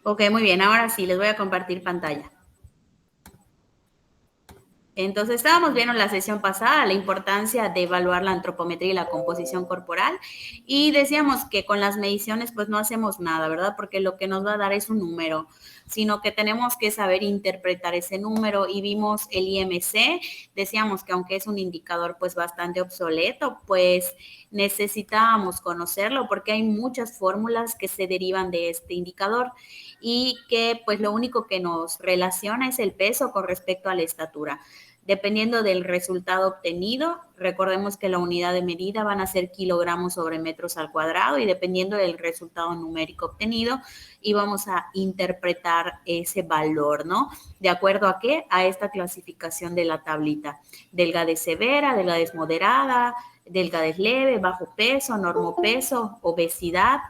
Ok, muy bien. Ahora sí, les voy a compartir pantalla. Entonces, estábamos viendo en la sesión pasada la importancia de evaluar la antropometría y la composición corporal y decíamos que con las mediciones pues no hacemos nada, ¿verdad? Porque lo que nos va a dar es un número, sino que tenemos que saber interpretar ese número y vimos el IMC, decíamos que aunque es un indicador pues bastante obsoleto, pues necesitábamos conocerlo porque hay muchas fórmulas que se derivan de este indicador y que pues lo único que nos relaciona es el peso con respecto a la estatura. Dependiendo del resultado obtenido, recordemos que la unidad de medida van a ser kilogramos sobre metros al cuadrado y dependiendo del resultado numérico obtenido, íbamos a interpretar ese valor, ¿no? ¿De acuerdo a qué? A esta clasificación de la tablita. Delgadez severa, delgadez moderada, delgadez leve, bajo peso, normopeso, obesidad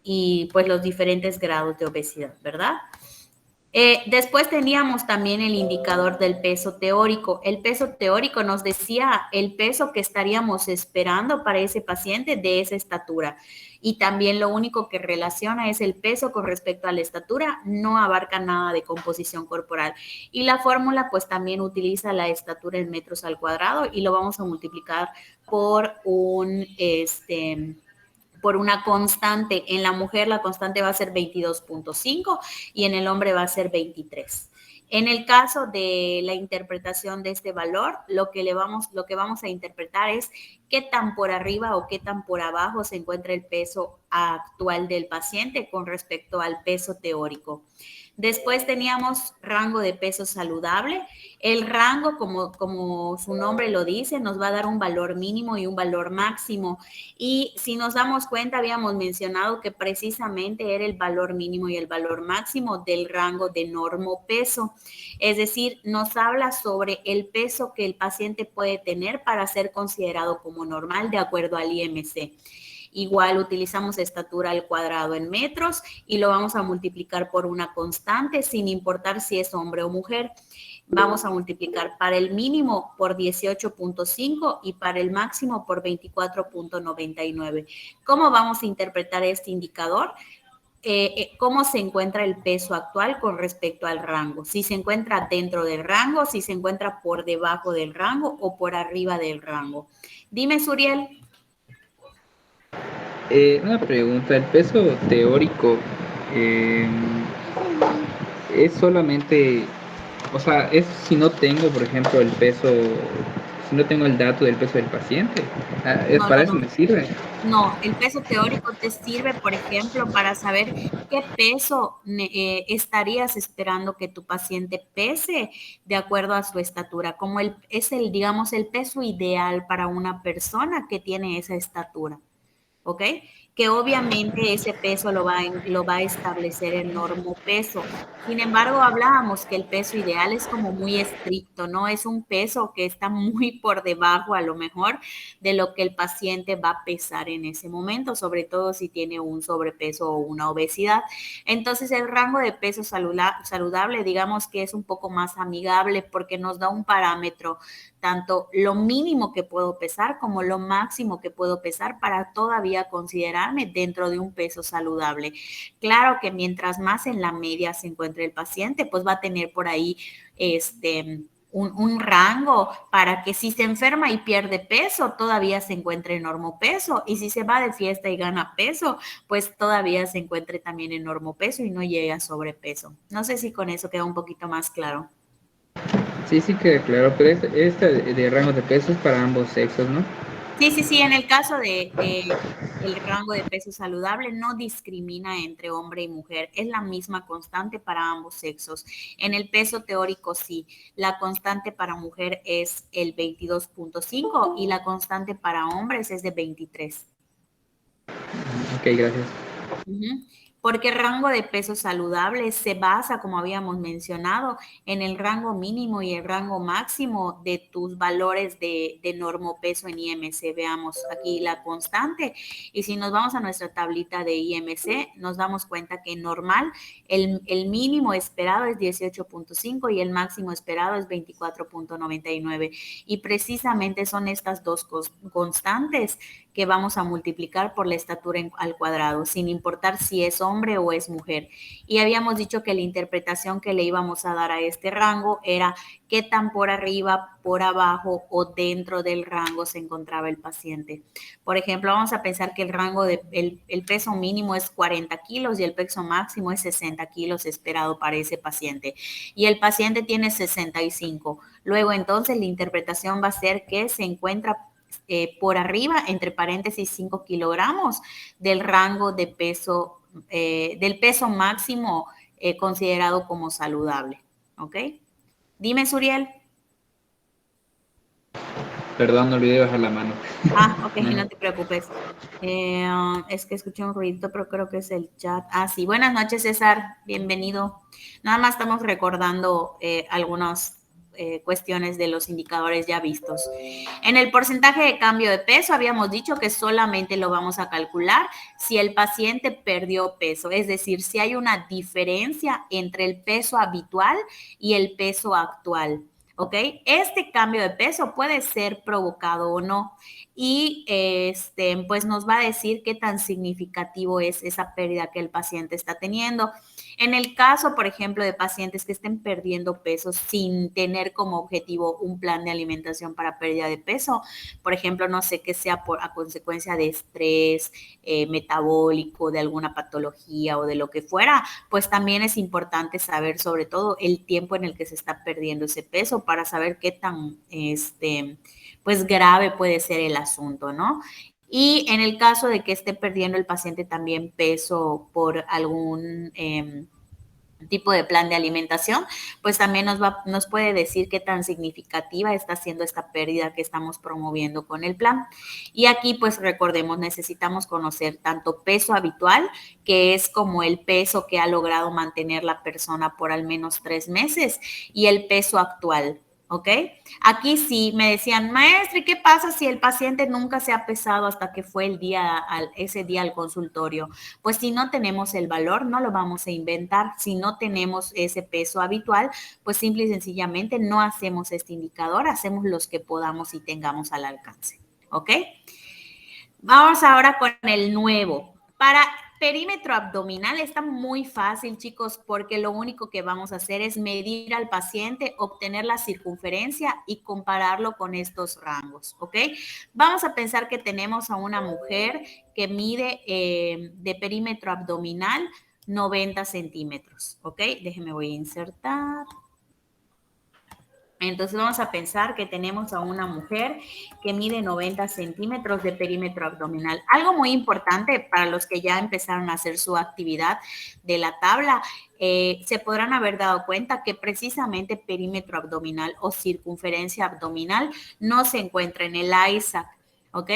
y pues los diferentes grados de obesidad, ¿verdad? Después teníamos también el indicador del peso teórico. El peso teórico nos decía el peso que estaríamos esperando para ese paciente de esa estatura. Y también lo único que relaciona es el peso con respecto a la estatura, no abarca nada de composición corporal. Y la fórmula pues también utiliza la estatura en metros al cuadrado y lo vamos a multiplicar por por una constante. En la mujer la constante va a ser 22.5 y en el hombre va a ser 23. En el caso de la interpretación de este valor, lo que vamos a interpretar es qué tan por arriba o qué tan por abajo se encuentra el peso actual del paciente con respecto al peso teórico. Después teníamos rango de peso saludable. El rango, como su nombre lo dice, nos va a dar un valor mínimo y un valor máximo. Y si nos damos cuenta, habíamos mencionado que precisamente era el valor mínimo y el valor máximo del rango de normopeso. Es decir, nos habla sobre el peso que el paciente puede tener para ser considerado como normal de acuerdo al IMC. Igual utilizamos estatura al cuadrado en metros y lo vamos a multiplicar por una constante sin importar si es hombre o mujer. Vamos a multiplicar para el mínimo por 18.5 y para el máximo por 24.99. ¿Cómo vamos a interpretar este indicador? Cómo se encuentra el peso actual con respecto al rango. Si se encuentra dentro del rango, si se encuentra por debajo del rango o por arriba del rango. Dime, Suriel. Una pregunta, ¿el peso teórico eh, es solamente, o sea, es si no tengo, por ejemplo, el peso, si no tengo el dato del peso del paciente? Ah, ¿es No, no, para eso no. me sirve? No, el peso teórico te sirve, por ejemplo, para saber qué peso estarías esperando que tu paciente pese de acuerdo a su estatura, como es digamos, el peso ideal para una persona que tiene esa estatura. ¿Ok? Que obviamente ese peso lo va a establecer el normopeso. Sin embargo, hablábamos que el peso ideal es como muy estricto, ¿no? Es un peso que está muy por debajo a lo mejor de lo que el paciente va a pesar en ese momento, sobre todo si tiene un sobrepeso o una obesidad. Entonces, el rango de peso saludable, digamos que es un poco más amigable porque nos da un parámetro tanto lo mínimo que puedo pesar como lo máximo que puedo pesar para todavía considerarme dentro de un peso saludable. Claro que mientras más en la media se encuentre el paciente, pues va a tener por ahí un rango para que si se enferma y pierde peso, todavía se encuentre en normopeso. Y si se va de fiesta y gana peso, pues todavía se encuentre también en normopeso y no llega a sobrepeso. No sé si con eso queda un poquito más claro. Sí, sí queda claro, pero este de rango de peso es para ambos sexos, ¿no? Sí, sí, sí, en el caso de el rango de peso saludable no discrimina entre hombre y mujer, es la misma constante para ambos sexos. En el peso teórico sí, la constante para mujer es el 22.5 y la constante para hombres es de 23. Ok, gracias. Ujú. Porque el rango de peso saludable se basa, como habíamos mencionado, en el rango mínimo y el rango máximo de tus valores de normopeso en IMC. Veamos aquí la constante. Y si nos vamos a nuestra tablita de IMC, nos damos cuenta que normal, el mínimo esperado es 18.5 y el máximo esperado es 24.99. Y precisamente son estas dos constantes que vamos a multiplicar por la estatura al cuadrado, sin importar si es hombre hombre o es mujer. Y habíamos dicho que la interpretación que le íbamos a dar a este rango era qué tan por arriba, por abajo o dentro del rango se encontraba el paciente. Por ejemplo, vamos a pensar que el rango el peso mínimo es 40 kilos y el peso máximo es 60 kilos esperado para ese paciente. Y el paciente tiene 65. Luego, entonces, la interpretación va a ser que se encuentra por arriba, entre paréntesis, 5 kilogramos del rango de peso, del peso máximo considerado como saludable. ¿Ok? Dime, Suriel. Perdón, no olvidé bajar la mano. Ok, no te preocupes. Es que escuché un ruido, pero creo que es el chat. Sí. Buenas noches, César. Bienvenido. Nada más estamos recordando algunas cuestiones de los indicadores ya vistos. En el porcentaje de cambio de peso habíamos dicho que solamente lo vamos a calcular si el paciente perdió peso, es decir, si hay una diferencia entre el peso habitual y el peso actual. ¿Ok? Este cambio de peso puede ser provocado o no y pues nos va a decir qué tan significativo es esa pérdida que el paciente está teniendo. En el caso, por ejemplo, de pacientes que estén perdiendo peso sin tener como objetivo un plan de alimentación para pérdida de peso, por ejemplo, no sé qué sea a consecuencia de estrés metabólico, de alguna patología o de lo que fuera, pues también es importante saber sobre todo el tiempo en el que se está perdiendo ese peso para saber qué tan pues grave puede ser el asunto, ¿no? Y en el caso de que esté perdiendo el paciente también peso por algún tipo de plan de alimentación, pues también nos puede decir qué tan significativa está siendo esta pérdida que estamos promoviendo con el plan. Y aquí, pues recordemos, necesitamos conocer tanto peso habitual, que es como el peso que ha logrado mantener la persona por al menos 3 meses, y el peso actual. ¿Ok? Aquí sí me decían, maestra, ¿y qué pasa si el paciente nunca se ha pesado hasta que fue ese día al consultorio? Pues si no tenemos el valor, no lo vamos a inventar. Si no tenemos ese peso habitual, pues simple y sencillamente no hacemos este indicador, hacemos los que podamos y tengamos al alcance. ¿Ok? Vamos ahora con el nuevo. Para perímetro abdominal está muy fácil, chicos, porque lo único que vamos a hacer es medir al paciente, obtener la circunferencia y compararlo con estos rangos, ¿ok? Vamos a pensar que tenemos a una mujer que mide de perímetro abdominal 90 centímetros, ¿ok? Déjenme, voy a insertar. Entonces vamos a pensar que tenemos a una mujer que mide 90 centímetros de perímetro abdominal. Algo muy importante para los que ya empezaron a hacer su actividad de la tabla, se podrán haber dado cuenta que precisamente perímetro abdominal o circunferencia abdominal no se encuentra en el ISAC. ¿Ok?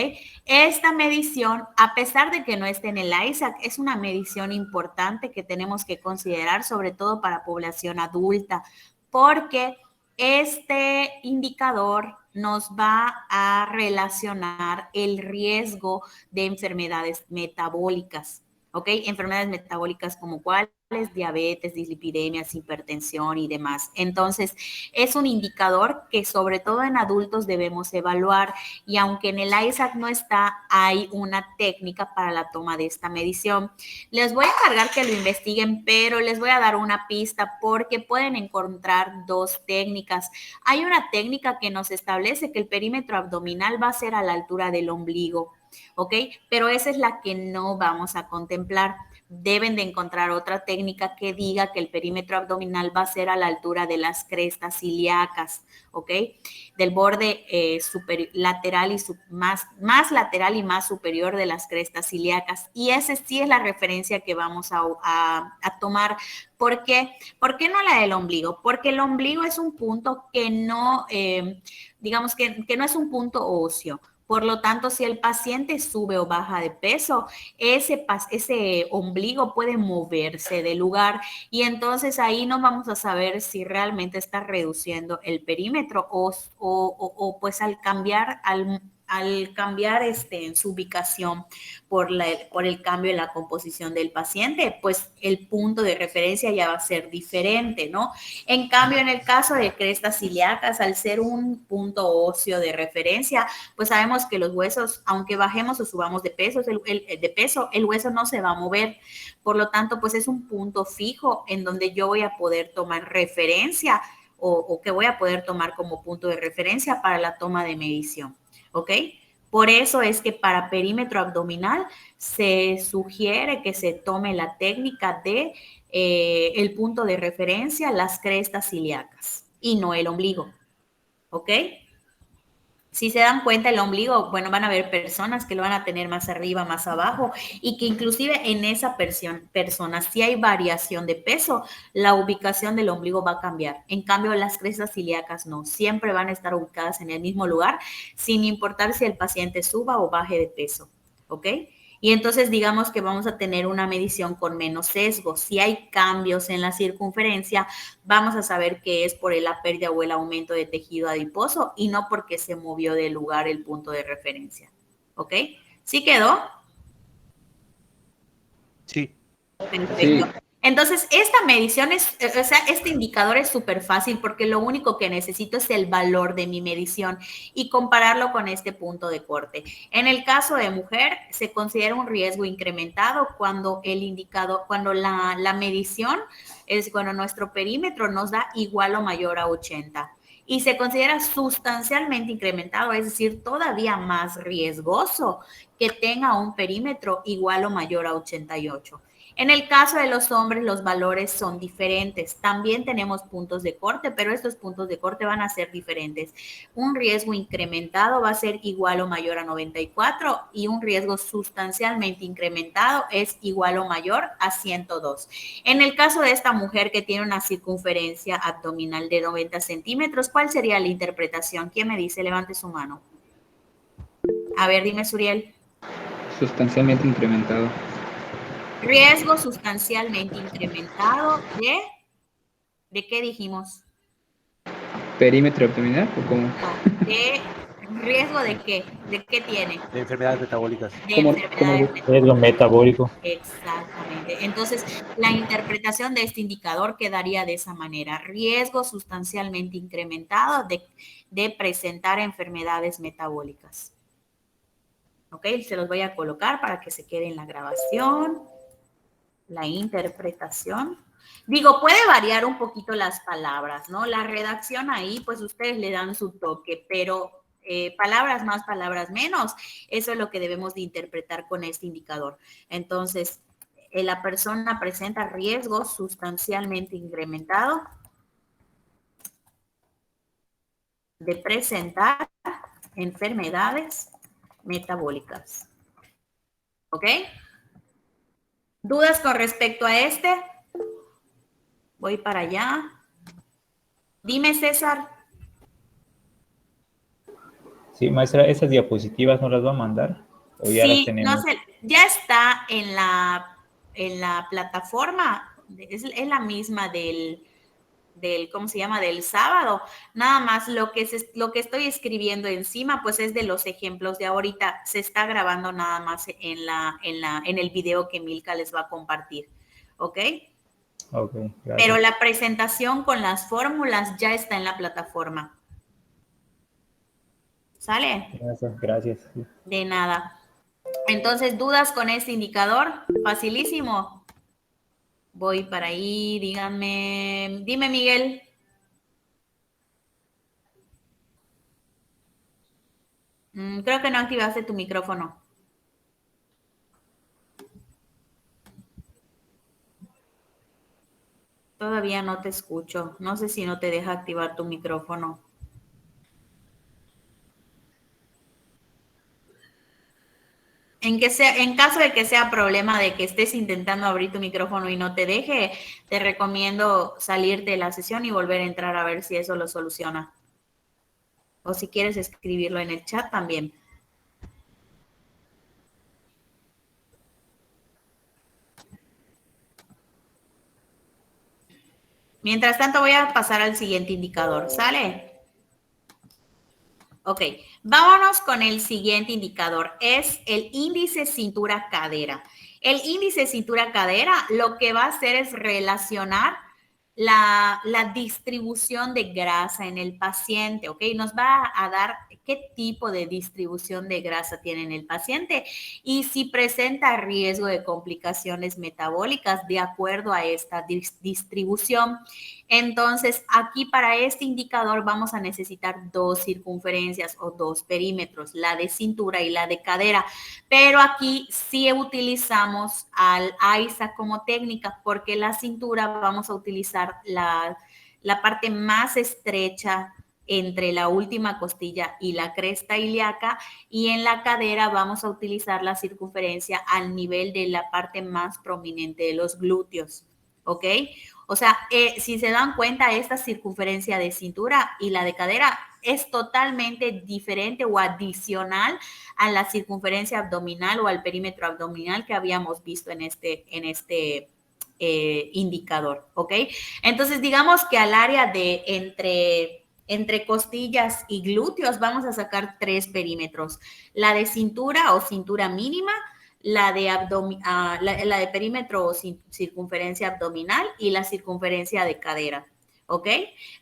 Esta medición, a pesar de que no esté en el ISAC, es una medición importante que tenemos que considerar, sobre todo para población adulta, porque este indicador nos va a relacionar el riesgo de enfermedades metabólicas, ¿ok? Enfermedades metabólicas como cuáles, diabetes, dislipidemias, hipertensión y demás. Entonces, es un indicador que sobre todo en adultos debemos evaluar y aunque en el ISAC no está, hay una técnica para la toma de esta medición. Les voy a encargar que lo investiguen, pero les voy a dar una pista porque pueden encontrar dos técnicas. Hay una técnica que nos establece que el perímetro abdominal va a ser a la altura del ombligo, ¿ok? Pero esa es la que no vamos a contemplar. Deben de encontrar otra técnica que diga que el perímetro abdominal va a ser a la altura de las crestas ilíacas, ¿ok? Del borde lateral y más lateral y más superior de las crestas ilíacas. Y esa sí es la referencia que vamos a tomar. ¿Por qué? ¿Por qué no la del ombligo? Porque el ombligo es un punto que no, digamos que no es un punto óseo. Por lo tanto, si el paciente sube o baja de peso, ese ombligo puede moverse de lugar y entonces ahí no vamos a saber si realmente está reduciendo el perímetro o pues al cambiar, al cambiar su ubicación por el cambio en la composición del paciente, pues el punto de referencia ya va a ser diferente, ¿no? En cambio, en el caso de crestas ilíacas, al ser un punto óseo de referencia, pues sabemos que los huesos, aunque bajemos o subamos de peso, el hueso no se va a mover. Por lo tanto, pues es un punto fijo en donde yo voy a poder tomar referencia o que voy a poder tomar como punto de referencia para la toma de medición. ¿Ok? Por eso es que para perímetro abdominal se sugiere que se tome la técnica de el punto de referencia, las crestas ilíacas y no el ombligo. ¿Ok? Si se dan cuenta, el ombligo, bueno, van a haber personas que lo van a tener más arriba, más abajo, y que inclusive en esa persona, si hay variación de peso, la ubicación del ombligo va a cambiar. En cambio, las crestas ilíacas no, siempre van a estar ubicadas en el mismo lugar, sin importar si el paciente suba o baje de peso, ¿ok? Y entonces digamos que vamos a tener una medición con menos sesgo. Si hay cambios en la circunferencia, vamos a saber que es por la pérdida o el aumento de tejido adiposo y no porque se movió del lugar el punto de referencia. ¿Ok? ¿Sí quedó? Sí. Perfecto. Sí, Entonces, esta medición o sea, este indicador es súper fácil porque lo único que necesito es el valor de mi medición y compararlo con este punto de corte. En el caso de mujer, se considera un riesgo incrementado cuando el indicador, cuando la medición es cuando nuestro perímetro nos da igual o mayor a 80 y se considera sustancialmente incrementado, es decir, todavía más riesgoso que tenga un perímetro igual o mayor a 88. En el caso de los hombres, los valores son diferentes. También tenemos puntos de corte, pero estos puntos de corte van a ser diferentes. Un riesgo incrementado va a ser igual o mayor a 94 y un riesgo sustancialmente incrementado es igual o mayor a 102. En el caso de esta mujer que tiene una circunferencia abdominal de 90 centímetros, ¿cuál sería la interpretación? ¿Quién me dice? Levante su mano. A ver, dime, Suriel. sustancialmente incrementado. Riesgo sustancialmente incrementado ¿de qué dijimos? ¿Perímetro abdominal o cómo? No, ¿de riesgo de qué? ¿De qué tiene? De enfermedades metabólicas. De ¿Cómo, enfermedades Riesgo metabólicas. metabólico. Exactamente. Entonces, la interpretación de este indicador quedaría de esa manera. Riesgo sustancialmente incrementado de presentar enfermedades metabólicas. ¿Ok? Se los voy a colocar para que se quede en la grabación. La interpretación. Digo, puede variar un poquito las palabras, ¿no? La redacción ahí, pues ustedes le dan su toque, pero palabras más, palabras menos, eso es lo que debemos de interpretar con este indicador. Entonces, la persona presenta riesgo sustancialmente incrementado de presentar enfermedades metabólicas. ¿Ok? ¿Dudas con respecto a este? Voy para allá. Dime, César. Sí, maestra, ¿esas diapositivas no las va a mandar? ¿O ya las Sí, no tenemos? sé, ya está en la plataforma, es la misma ¿cómo se llama? Del sábado. Nada más lo que estoy escribiendo encima, pues es de los ejemplos de ahorita. Se está grabando nada más en el video que Milka les va a compartir. ¿Ok? Ok, Pero gracias. la presentación con las fórmulas ya está en la plataforma. ¿Sale? Gracias. Sí. De nada. Entonces, ¿dudas con este indicador? Facilísimo. Voy para ahí, díganme. Dime, Miguel. Creo que no activaste tu micrófono. Todavía no te escucho. No sé si no te deja activar tu micrófono. En caso de que sea problema de que estés intentando abrir tu micrófono y no te deje, te recomiendo salir de la sesión y volver a entrar a ver si eso lo soluciona. O si quieres escribirlo en el chat también. Mientras tanto, voy a pasar al siguiente indicador. ¿Sale? Ok, vámonos con el siguiente indicador. Es el índice cintura-cadera. El índice cintura-cadera lo que va a hacer es relacionar la distribución de grasa en el paciente, ¿ok? Nos va a dar qué tipo de distribución de grasa tiene en el paciente y si presenta riesgo de complicaciones metabólicas de acuerdo a esta distribución. Entonces, aquí para este indicador vamos a necesitar dos circunferencias o dos perímetros, la de cintura y la de cadera, pero aquí sí utilizamos al AISA como técnica porque la cintura vamos a utilizar la parte más estrecha entre la última costilla y la cresta ilíaca y en la cadera vamos a utilizar la circunferencia al nivel de la parte más prominente de los glúteos, ¿ok? O sea, si se dan cuenta, esta circunferencia de cintura y la de cadera es totalmente diferente o adicional a la circunferencia abdominal o al perímetro abdominal que habíamos visto en este indicador, ¿ok? Entonces, digamos que al área de entre costillas y glúteos vamos a sacar tres perímetros. La de cintura o cintura mínima, la de perímetro o circunferencia abdominal y la circunferencia de cadera, ¿ok?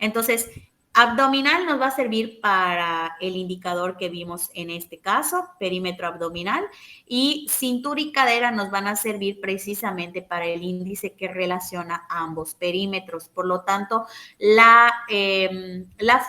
Entonces, abdominal nos va a servir para el indicador que vimos en este caso, perímetro abdominal, y cintura y cadera nos van a servir precisamente para el índice que relaciona ambos perímetros. Por lo tanto, la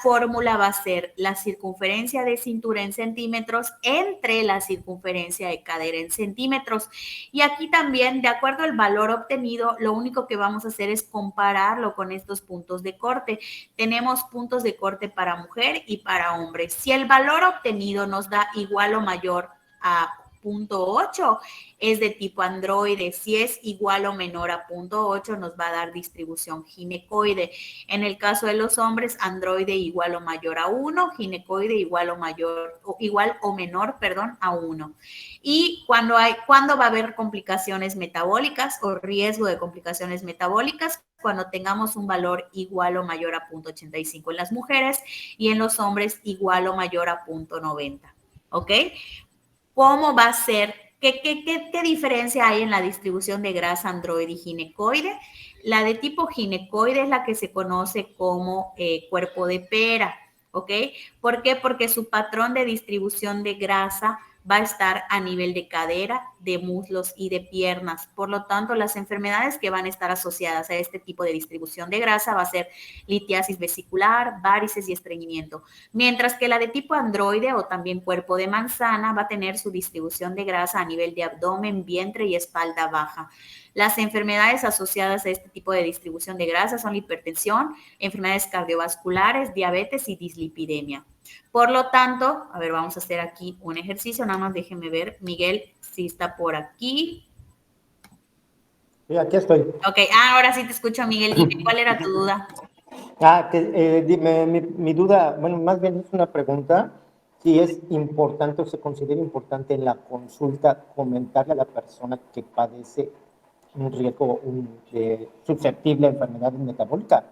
fórmula va a ser la circunferencia de cintura en centímetros entre la circunferencia de cadera en centímetros. Y aquí también, de acuerdo al valor obtenido, lo único que vamos a hacer es compararlo con estos puntos de corte. Tenemos puntos de corte para mujer y para hombre. Si el valor obtenido nos da igual o mayor a 0.8 es de tipo androide. Si es igual o menor a 0.8 nos va a dar distribución ginecoide. En el caso de los hombres, androide igual o mayor a 1, ginecoide igual o menor, a 1. Y cuando va a haber complicaciones metabólicas o riesgo de complicaciones metabólicas, cuando tengamos un valor igual o mayor a 0.85 en las mujeres y en los hombres igual o mayor a 0.90. ¿Ok? ¿Cómo va a ser? ¿Qué diferencia hay en la distribución de grasa androide y ginecoide? La de tipo ginecoide es la que se conoce como cuerpo de pera, ¿ok? ¿Por qué? Porque su patrón de distribución de grasa va a estar a nivel de cadera, de muslos y de piernas. Por lo tanto, las enfermedades que van a estar asociadas a este tipo de distribución de grasa va a ser litiasis vesicular, varices y estreñimiento. Mientras que la de tipo androide o también cuerpo de manzana va a tener su distribución de grasa a nivel de abdomen, vientre y espalda baja. Las enfermedades asociadas a este tipo de distribución de grasa son la hipertensión, enfermedades cardiovasculares, diabetes y dislipidemia. Por lo tanto, a ver, vamos a hacer aquí un ejercicio, nada más déjenme ver, Miguel, si está por aquí. Sí, aquí estoy. Ok, ahora sí te escucho, Miguel, dime, ¿cuál era tu duda? Dime, mi duda, bueno, más bien es una pregunta, si es importante o se considera importante en la consulta comentarle a la persona que padece un riesgo susceptible a enfermedades metabólicas.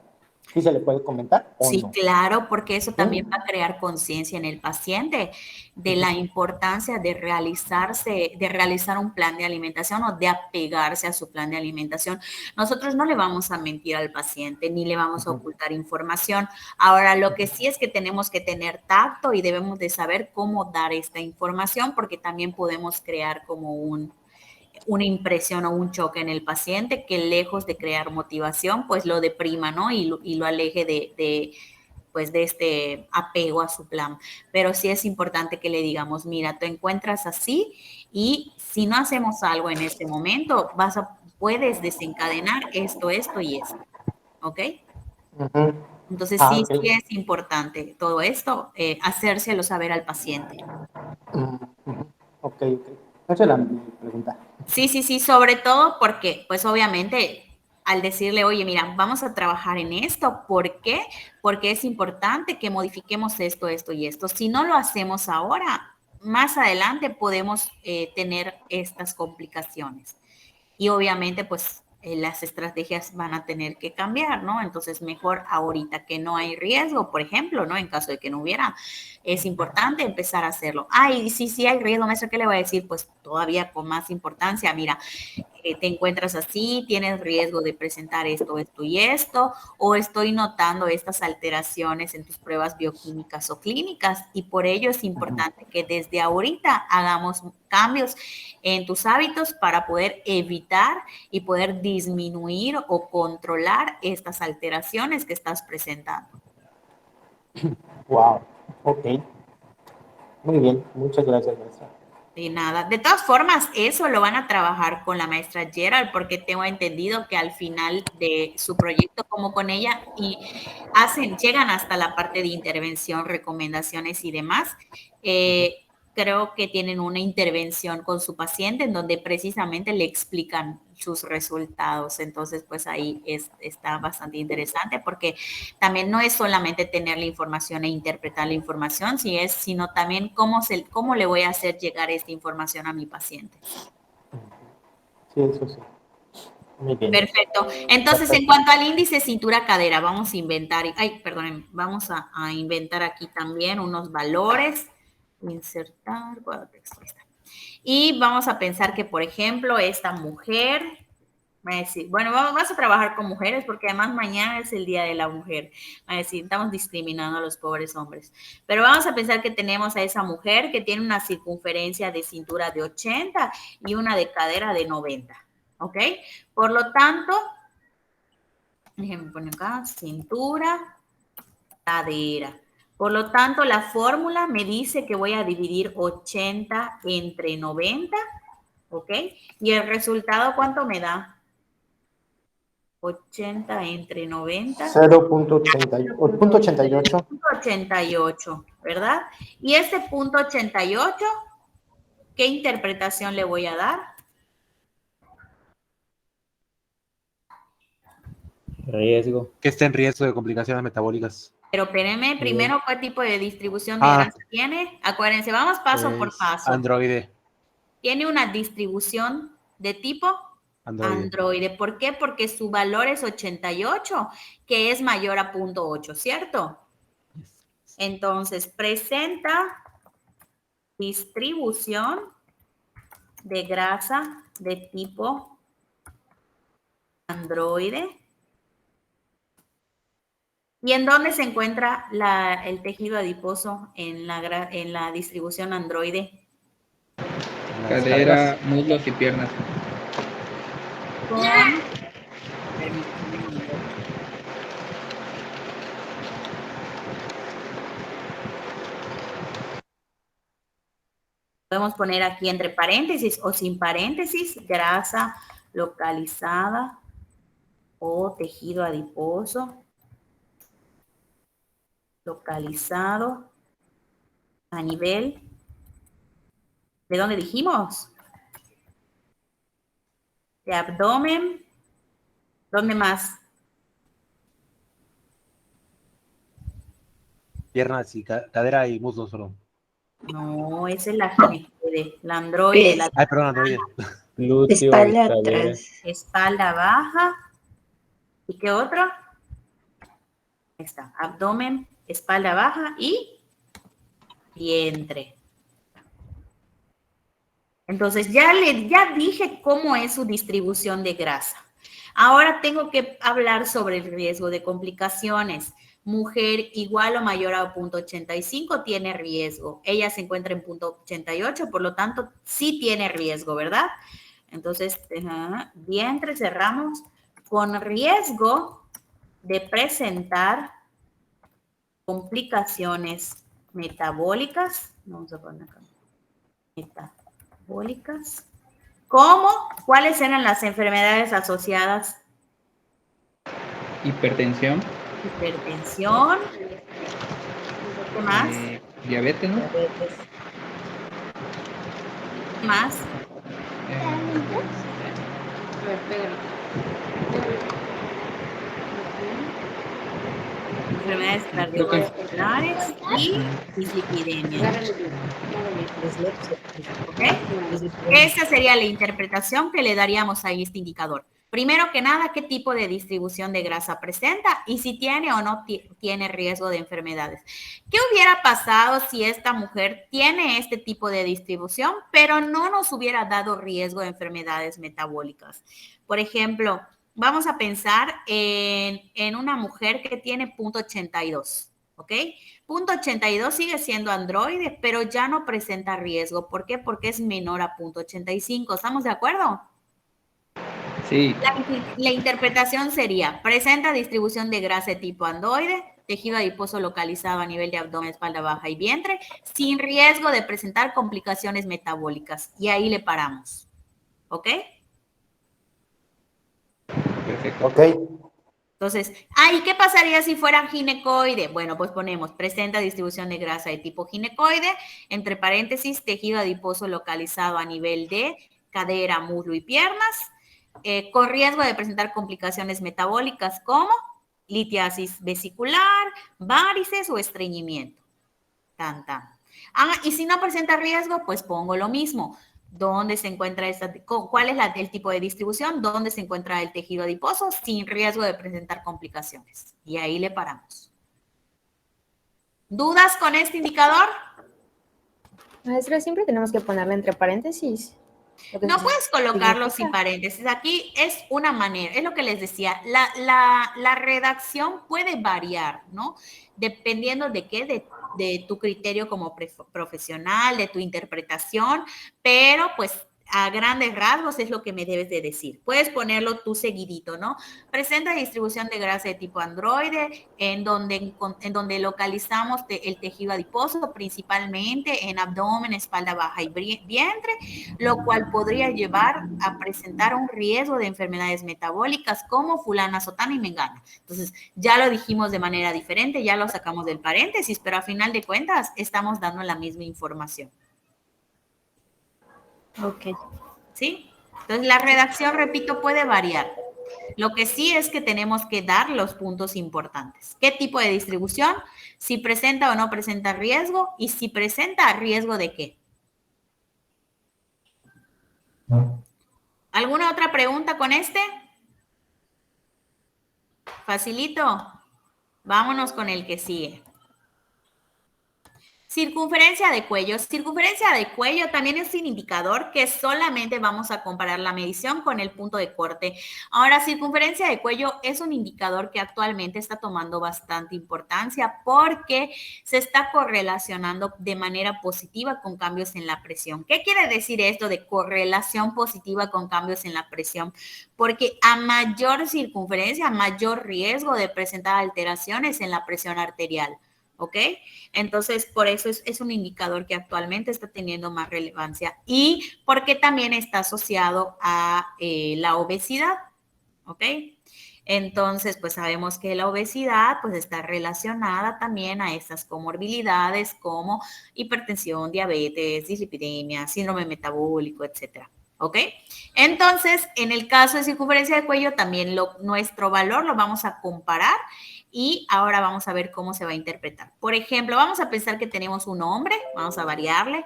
¿Sí se le puede comentar o Sí, no? claro, porque eso también ¿Sí? va a crear conciencia en el paciente de la importancia de realizar un plan de alimentación o de apegarse a su plan de alimentación. Nosotros no le vamos a mentir al paciente ni le vamos a ocultar información. Ahora, lo que sí es que tenemos que tener tacto y debemos de saber cómo dar esta información porque también podemos crear como una impresión o un choque en el paciente que lejos de crear motivación, pues lo deprima, ¿no? Y lo aleje pues de este apego a su plan. Pero sí es importante que le digamos, mira, te encuentras así y si no hacemos algo en este momento, puedes desencadenar esto y esto, ¿ok? Ujú. Entonces sí, Ok. sí es importante todo esto, hacérselo saber al paciente. Ujú. Ok. Esa era mi pregunta. Sí, sobre todo porque, pues obviamente, al decirle, oye, mira, vamos a trabajar en esto, ¿por qué? Porque es importante que modifiquemos esto y esto. Si no lo hacemos ahora, más adelante podemos tener estas complicaciones. Y obviamente, pues las estrategias van a tener que cambiar, ¿no? Entonces, mejor ahorita que no hay riesgo, por ejemplo, ¿no? En caso de que no hubiera, es importante empezar a hacerlo. Ay, sí hay riesgo, maestro, ¿qué le voy a decir? Pues todavía con más importancia, mira, te encuentras así, tienes riesgo de presentar esto y esto, o estoy notando estas alteraciones en tus pruebas bioquímicas o clínicas, y por ello es importante que desde ahorita hagamos cambios en tus hábitos para poder evitar y poder disminuir o controlar estas alteraciones que estás presentando. Wow, ok. Muy bien, muchas gracias, maestra. De nada. De todas formas, eso lo van a trabajar con la maestra Gerald, porque tengo entendido que al final de su proyecto, como con ella, y llegan hasta la parte de intervención, recomendaciones y demás. Creo que tienen una intervención con su paciente en donde precisamente le explican sus resultados. Entonces, pues ahí está bastante interesante, porque también no es solamente tener la información e interpretar la información, sino también cómo le voy a hacer llegar esta información a mi paciente. Sí, eso sí. Muy bien. Perfecto. Entonces, en cuanto al índice cintura-cadera, vamos a inventar, vamos a inventar aquí también unos valores. Insertar, y vamos a pensar que, por ejemplo, esta mujer, va a decir, bueno, vamos a trabajar con mujeres porque además mañana es el Día de la Mujer. Va a decir, estamos discriminando a los pobres hombres. Pero vamos a pensar que tenemos a esa mujer que tiene una circunferencia de cintura de 80 y una de cadera de 90. ¿Ok? Por lo tanto, déjenme poner acá, cintura, cadera. Por lo tanto, la fórmula me dice que voy a dividir 80 entre 90, ¿ok? Y el resultado, ¿cuánto me da? 80 entre 90. 0.88. 88, ¿verdad? Y este punto 88, ¿qué interpretación le voy a dar? Riesgo. Que esté en riesgo de complicaciones metabólicas. Pero espérenme, primero, ¿qué tipo de distribución de grasa tiene? Acuérdense, vamos paso por paso. Androide. Tiene una distribución de tipo Androide. ¿Por qué? Porque su valor es 88, que es mayor a 0.8, ¿cierto? Entonces, presenta distribución de grasa de tipo Androide. ¿Y en dónde se encuentra el tejido adiposo en la distribución Androide? Cadera, muslos y piernas. Podemos poner aquí entre paréntesis o sin paréntesis, grasa localizada o tejido adiposo localizado a nivel, ¿de dónde dijimos? De abdomen. ¿Dónde más? Piernas y cadera y muslos solo. No, esa es la ginecide, la androide. Perdón, androide. Glúteo, espalda cadera. atrás. Espalda baja. ¿Y qué otro? Ahí está, abdomen, espalda baja y vientre. Entonces, ya dije cómo es su distribución de grasa. Ahora tengo que hablar sobre el riesgo de complicaciones. Mujer igual o mayor a 0.85 tiene riesgo. Ella se encuentra en 0.88, por lo tanto, sí tiene riesgo, ¿verdad? Entonces, vientre cerramos con riesgo de presentar complicaciones metabólicas. Vamos a poner acá. Metabólicas. ¿Cómo? ¿Cuáles eran las enfermedades asociadas? Hipertensión. Hipertensión. ¿Qué más? Diabetes, ¿no? ¿Qué más? Enfermedades cardiovasculares y dislipidemia. ¿Ok? Esa sería la interpretación que le daríamos a este indicador. Primero que nada, ¿qué tipo de distribución de grasa presenta? Y si tiene o no tiene riesgo de enfermedades. ¿Qué hubiera pasado si esta mujer tiene este tipo de distribución, pero no nos hubiera dado riesgo de enfermedades metabólicas? Por ejemplo, vamos a pensar en una mujer que tiene 0.82, ¿ok? 0.82 sigue siendo androide, pero ya no presenta riesgo. ¿Por qué? Porque es menor a 0.85. ¿Estamos de acuerdo? Sí, La interpretación sería, presenta distribución de grasa de tipo androide, tejido adiposo localizado a nivel de abdomen, espalda baja y vientre, sin riesgo de presentar complicaciones metabólicas. Y ahí le paramos. ¿Ok? perfecto. Ok. Entonces, ¿y qué pasaría si fuera ginecoide? Bueno, pues ponemos, presenta distribución de grasa de tipo ginecoide, entre paréntesis, tejido adiposo localizado a nivel de cadera, muslo y piernas, con riesgo de presentar complicaciones metabólicas como litiasis vesicular, varices o estreñimiento. Tan, tan. Y si no presenta riesgo, pues pongo lo mismo. ¿Dónde se encuentra cuál es el tipo de distribución? ¿Dónde se encuentra el tejido adiposo sin riesgo de presentar complicaciones? Y ahí le paramos. ¿Dudas con este indicador? Maestra, siempre tenemos que ponerle entre paréntesis. No puedes colocarlo sin paréntesis. Aquí es una manera, es lo que les decía, la redacción puede variar, ¿no? Dependiendo de qué, de tu criterio como profesional, de tu interpretación, pero pues a grandes rasgos es lo que me debes de decir. Puedes ponerlo tú seguidito, ¿no? Presenta distribución de grasa de tipo androide, en donde localizamos el tejido adiposo, principalmente en abdomen, espalda baja y vientre, lo cual podría llevar a presentar un riesgo de enfermedades metabólicas como fulana, sotana y mengana. Entonces, ya lo dijimos de manera diferente, ya lo sacamos del paréntesis, pero a final de cuentas estamos dando la misma información. Ok. ¿Sí? Entonces, la redacción, repito, puede variar. Lo que sí es que tenemos que dar los puntos importantes. ¿Qué tipo de distribución? Si presenta o no presenta riesgo y si presenta riesgo de qué. ¿Alguna otra pregunta con este? Facilito. Vámonos con el que sigue. Circunferencia de cuello. Circunferencia de cuello también es un indicador que solamente vamos a comparar la medición con el punto de corte. Ahora, circunferencia de cuello es un indicador que actualmente está tomando bastante importancia porque se está correlacionando de manera positiva con cambios en la presión. ¿Qué quiere decir esto de correlación positiva con cambios en la presión? Porque a mayor circunferencia, mayor riesgo de presentar alteraciones en la presión arterial. ¿Ok? Entonces, por eso es un indicador que actualmente está teniendo más relevancia y porque también está asociado a la obesidad, ¿ok? Entonces, pues sabemos que la obesidad pues está relacionada también a estas comorbilidades como hipertensión, diabetes, dislipidemia, síndrome metabólico, etcétera. ¿Ok? Entonces, en el caso de circunferencia de cuello, también nuestro valor lo vamos a comparar y ahora vamos a ver cómo se va a interpretar. Por ejemplo, vamos a pensar que tenemos un hombre, vamos a variarle.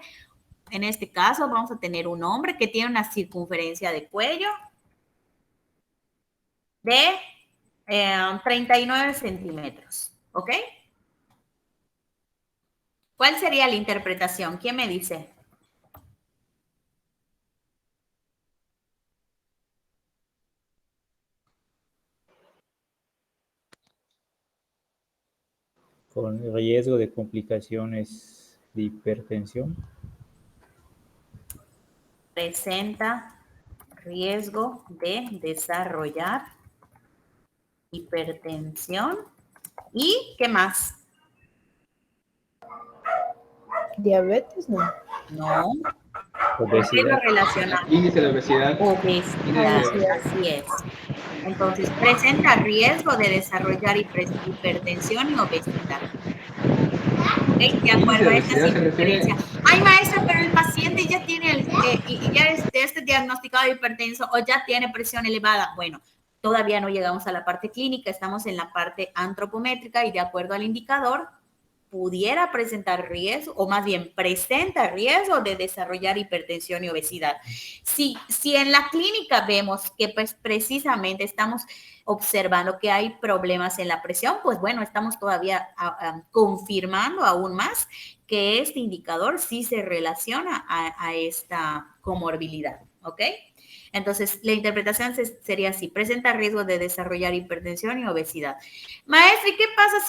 En este caso, vamos a tener un hombre que tiene una circunferencia de cuello de 39 centímetros. ¿Ok? ¿Cuál sería la interpretación? ¿Quién me dice? Con riesgo de complicaciones de hipertensión. Presenta riesgo de desarrollar hipertensión. ¿Y qué más? ¿Diabetes? No. No. ¿Con qué lo Obesidad. relacionamos? Índice de obesidad. Obesidad, así es. Entonces, presenta riesgo de desarrollar hipertensión y obesidad. ¿Ok? De Índice acuerdo de a esta obesidad se refiere. circunferencia. Ay, maestra, pero el paciente ya tiene ya este diagnosticado de hipertenso o ya tiene presión elevada. Bueno, todavía no llegamos a la parte clínica, estamos en la parte antropométrica y de acuerdo al indicador, pudiera presentar riesgo, o más bien presenta riesgo de desarrollar hipertensión y obesidad. Si en la clínica vemos que pues precisamente estamos observando que hay problemas en la presión, pues bueno, estamos todavía confirmando aún más que este indicador sí se relaciona a esta comorbilidad, ¿ok? Entonces, la interpretación sería así: presenta riesgo de desarrollar hipertensión y obesidad. Maestra, ¿y qué pasa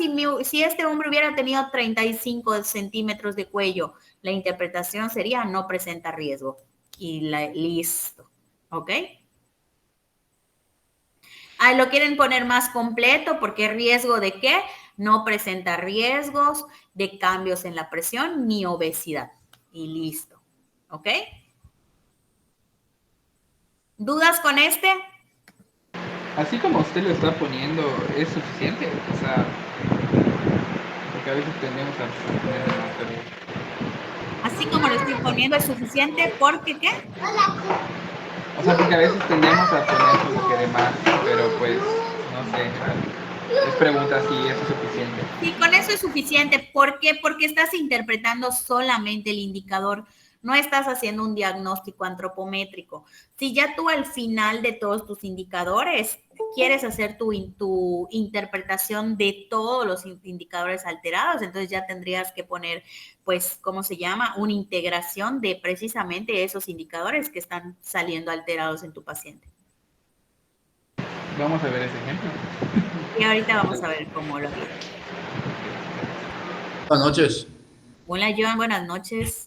si este hombre hubiera tenido 35 centímetros de cuello? La interpretación sería: no presenta riesgo. Y listo, ¿ok? Lo quieren poner más completo porque riesgo de qué? No presenta riesgos de cambios en la presión ni obesidad. Y listo, ¿ok? ¿Dudas con este? Así como usted lo está poniendo, ¿es suficiente? O sea, porque a veces tendemos a ponerle más, pero... Así como lo estoy poniendo es suficiente, ¿porque qué? O sea, porque a veces tendemos a poner como que de más, pero pues, no sé, es pregunta si eso es suficiente. Sí, con eso es suficiente. ¿Por qué? Porque estás interpretando solamente el indicador, no estás haciendo un diagnóstico antropométrico. Si ya tú al final de todos tus indicadores quieres hacer tu interpretación de todos los indicadores alterados, entonces ya tendrías que poner, pues, ¿cómo se llama? Una integración de precisamente esos indicadores que están saliendo alterados en tu paciente. Vamos a ver ese ejemplo. Y ahorita vamos a ver cómo lo haría. Buenas noches. Hola, Joan, buenas noches.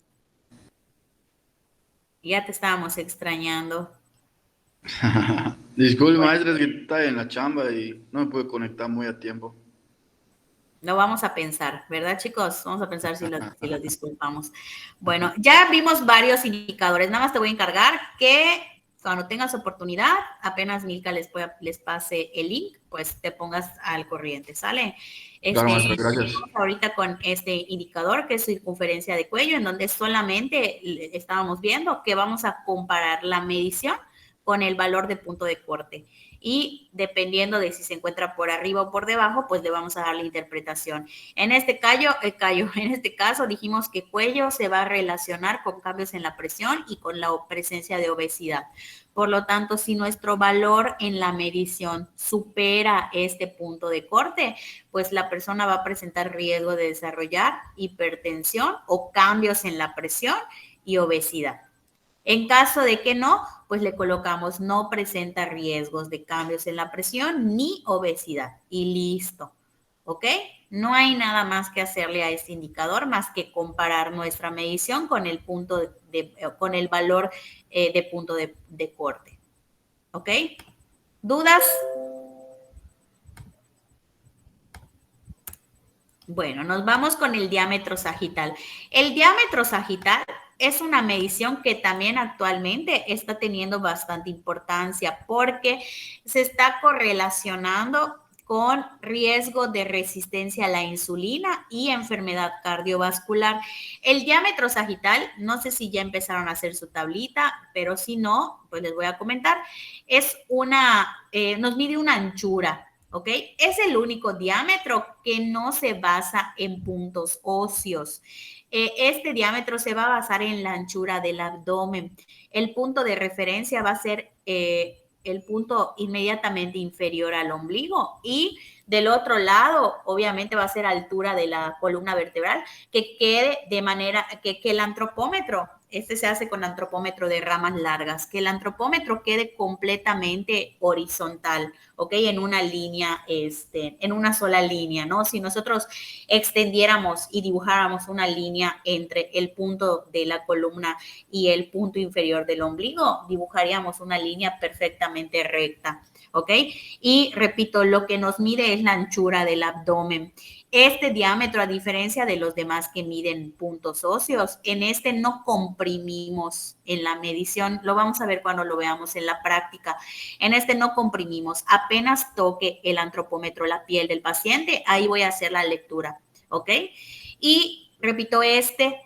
Ya te estábamos extrañando. Disculpe, maestra, es que está en la chamba y no me pude conectar muy a tiempo. Lo vamos a pensar, ¿verdad, chicos? Vamos a pensar si lo disculpamos. Bueno, ya vimos varios indicadores. Nada más te voy a encargar que cuando tengas oportunidad, apenas Milka les pase el link, pues te pongas al corriente, ¿sale? Claro, maestra, gracias. Ahorita con este indicador que es circunferencia de cuello, en donde solamente estábamos viendo que vamos a comparar la medición con el valor de punto de corte. Y dependiendo de si se encuentra por arriba o por debajo, pues le vamos a dar la interpretación. En este caso dijimos que cuello se va a relacionar con cambios en la presión y con la presencia de obesidad. Por lo tanto, si nuestro valor en la medición supera este punto de corte, pues la persona va a presentar riesgo de desarrollar hipertensión o cambios en la presión y obesidad. En caso de que no, pues le colocamos no presenta riesgos de cambios en la presión ni obesidad y listo, ¿ok? No hay nada más que hacerle a este indicador más que comparar nuestra medición con el punto con el valor de punto de corte, ¿ok? ¿Dudas? Bueno, nos vamos con el diámetro sagital. El diámetro sagital es una medición que también actualmente está teniendo bastante importancia porque se está correlacionando con riesgo de resistencia a la insulina y enfermedad cardiovascular. El diámetro sagital, no sé si ya empezaron a hacer su tablita, pero si no, pues les voy a comentar, es nos mide una anchura. ¿Ok? Es el único diámetro que no se basa en puntos óseos. Este diámetro se va a basar en la anchura del abdomen. El punto de referencia va a ser el punto inmediatamente inferior al ombligo y del otro lado, obviamente, va a ser altura de la columna vertebral, que quede de manera que el antropómetro, este se hace con antropómetro de ramas largas, que el antropómetro quede completamente horizontal, ¿ok? En una línea, en una sola línea, ¿no? Si nosotros extendiéramos y dibujáramos una línea entre el punto de la columna y el punto inferior del ombligo, dibujaríamos una línea perfectamente recta, ¿ok? Y repito, lo que nos mide es la anchura del abdomen. Este diámetro, a diferencia de los demás que miden puntos óseos, en este no comprimimos en la medición, lo vamos a ver cuando lo veamos en la práctica. En este no comprimimos, apenas toque el antropómetro la piel del paciente, ahí voy a hacer la lectura, ¿ok? Y repito, se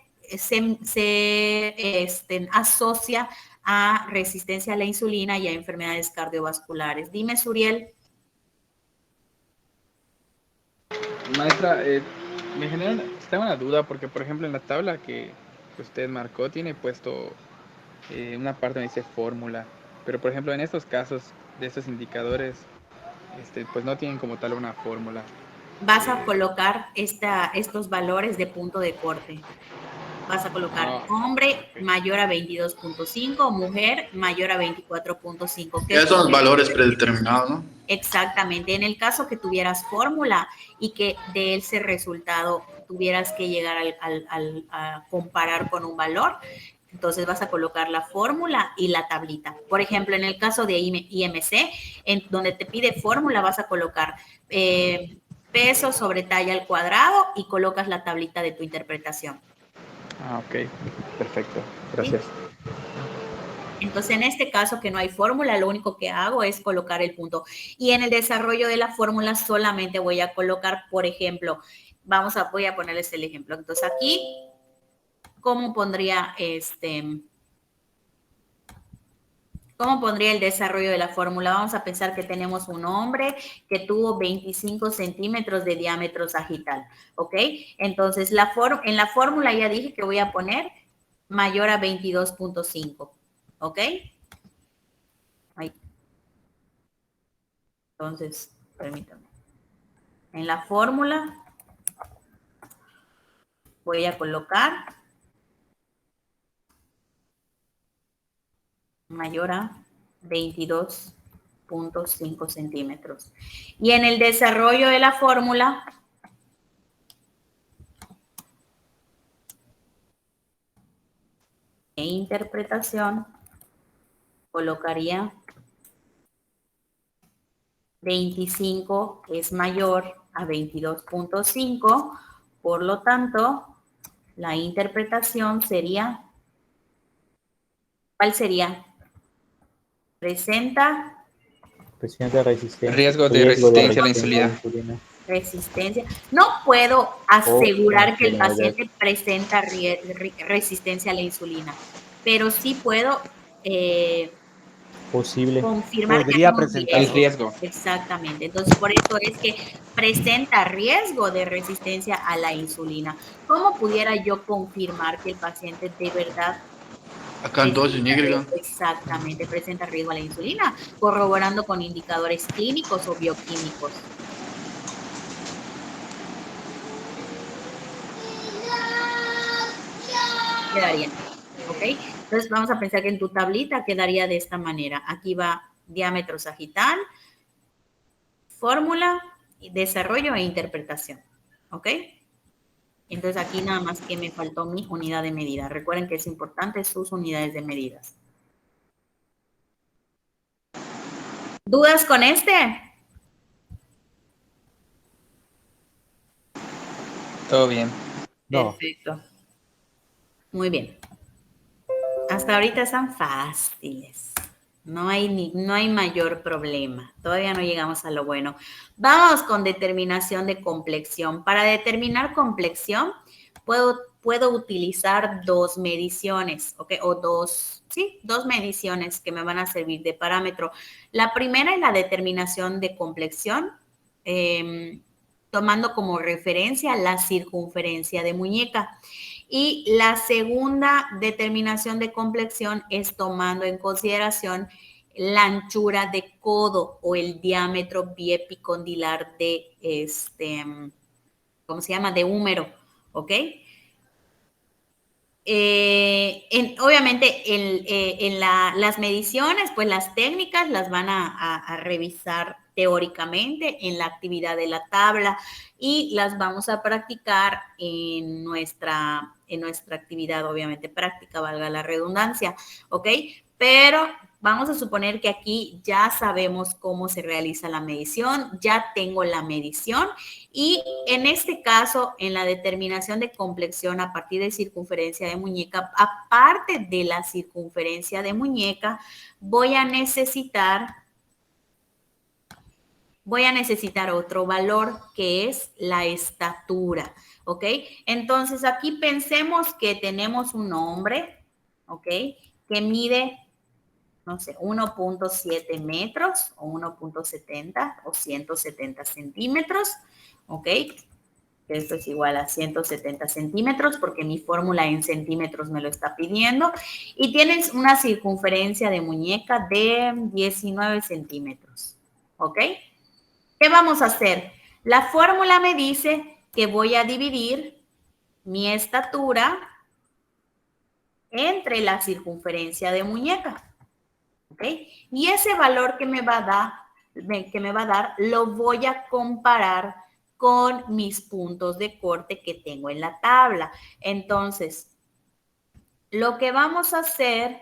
asocia a resistencia a la insulina y a enfermedades cardiovasculares. Dime, Suriel. Maestra, me genera está una duda porque, por ejemplo, en la tabla que usted marcó tiene puesto una parte donde dice fórmula, pero por ejemplo en estos casos de estos indicadores, pues no tienen como tal una fórmula. Vas a colocar estos valores de punto de corte. Vas a colocar hombre Ok. mayor a 22.5, mujer mayor a 24.5. ¿Qué Ya es lo son los que valores predeterminados, ¿no? exactamente? En el caso que tuvieras fórmula y que de ese resultado tuvieras que llegar a comparar con un valor, entonces vas a colocar la fórmula y la tablita. Por ejemplo, en el caso de IMC, en donde te pide fórmula, vas a colocar peso sobre talla al cuadrado y colocas la tablita de tu interpretación. Ah, ok, perfecto, ¿Sí? gracias. Entonces, en este caso que no hay fórmula, lo único que hago es colocar el punto. Y en el desarrollo de la fórmula solamente voy a colocar, por ejemplo, voy a ponerles el ejemplo. Entonces, aquí, ¿cómo pondría ¿Cómo pondría el desarrollo de la fórmula? Vamos a pensar que tenemos un hombre que tuvo 25 centímetros de diámetro sagital, ¿ok? Entonces, en la fórmula ya dije que voy a poner mayor a 22.5, ¿ok? Ahí. Entonces, permítame. En la fórmula voy a colocar mayor a 22.5 centímetros. Y en el desarrollo de la fórmula, e interpretación, colocaría 25 es mayor a 22.5, por lo tanto, la interpretación sería, ¿cuál sería? Presenta Presenta resistencia, Riesgo de riesgo de resistencia a la resistencia a la insulina. insulina. resistencia. No puedo O asegurar que el enfermedad paciente presenta resistencia a la insulina, pero sí puedo posible. confirmar que Podría hay un El presentarlo. riesgo. riesgo. Exactamente. Entonces, por eso es que presenta riesgo de resistencia a la insulina. ¿Cómo pudiera yo confirmar que el paciente de verdad Acá entonces, presenta Y. riesgo? Exactamente, presenta riesgo a la insulina, corroborando con indicadores clínicos o bioquímicos. Quedaría, ¿ok? Entonces vamos a pensar que en tu tablita quedaría de esta manera. Aquí va diámetro sagital, fórmula, desarrollo e interpretación, ¿ok? Entonces aquí nada más que me faltó mi unidad de medida. Recuerden que es importante sus unidades de medidas. ¿Dudas con este? Todo bien. No. Perfecto. Muy bien. Hasta ahorita están fáciles. No hay mayor problema. Todavía no llegamos a lo bueno. Vamos con determinación de complexión. Para determinar complexión, puedo utilizar dos mediciones, ¿ok? O dos mediciones que me van a servir de parámetro. La primera es la determinación de complexión, tomando como referencia la circunferencia de muñeca. Y la segunda determinación de complexión es tomando en consideración la anchura de codo o el diámetro biepicondilar de ¿cómo se llama? De húmero, ¿ok? Obviamente las mediciones, pues las técnicas las van a revisar teóricamente en la actividad de la tabla y las vamos a practicar en nuestra actividad, obviamente práctica, valga la redundancia, ¿ok? Pero vamos a suponer que aquí ya sabemos cómo se realiza la medición, ya tengo la medición y en este caso, en la determinación de complexión a partir de circunferencia de muñeca, aparte de la circunferencia de muñeca, voy a necesitar otro valor que es la estatura, ¿ok? Entonces aquí pensemos que tenemos un hombre, ¿ok? Que mide, no sé, 1.7 metros o 1.70 o 170 centímetros, ¿ok? Esto es igual a 170 centímetros porque mi fórmula en centímetros me lo está pidiendo. Y tienes una circunferencia de muñeca de 19 centímetros. ¿Ok? ¿Qué vamos a hacer? La fórmula me dice que voy a dividir mi estatura entre la circunferencia de muñeca. ¿Ok? Y ese valor que me va a dar lo voy a comparar con mis puntos de corte que tengo en la tabla. Entonces, lo que vamos a hacer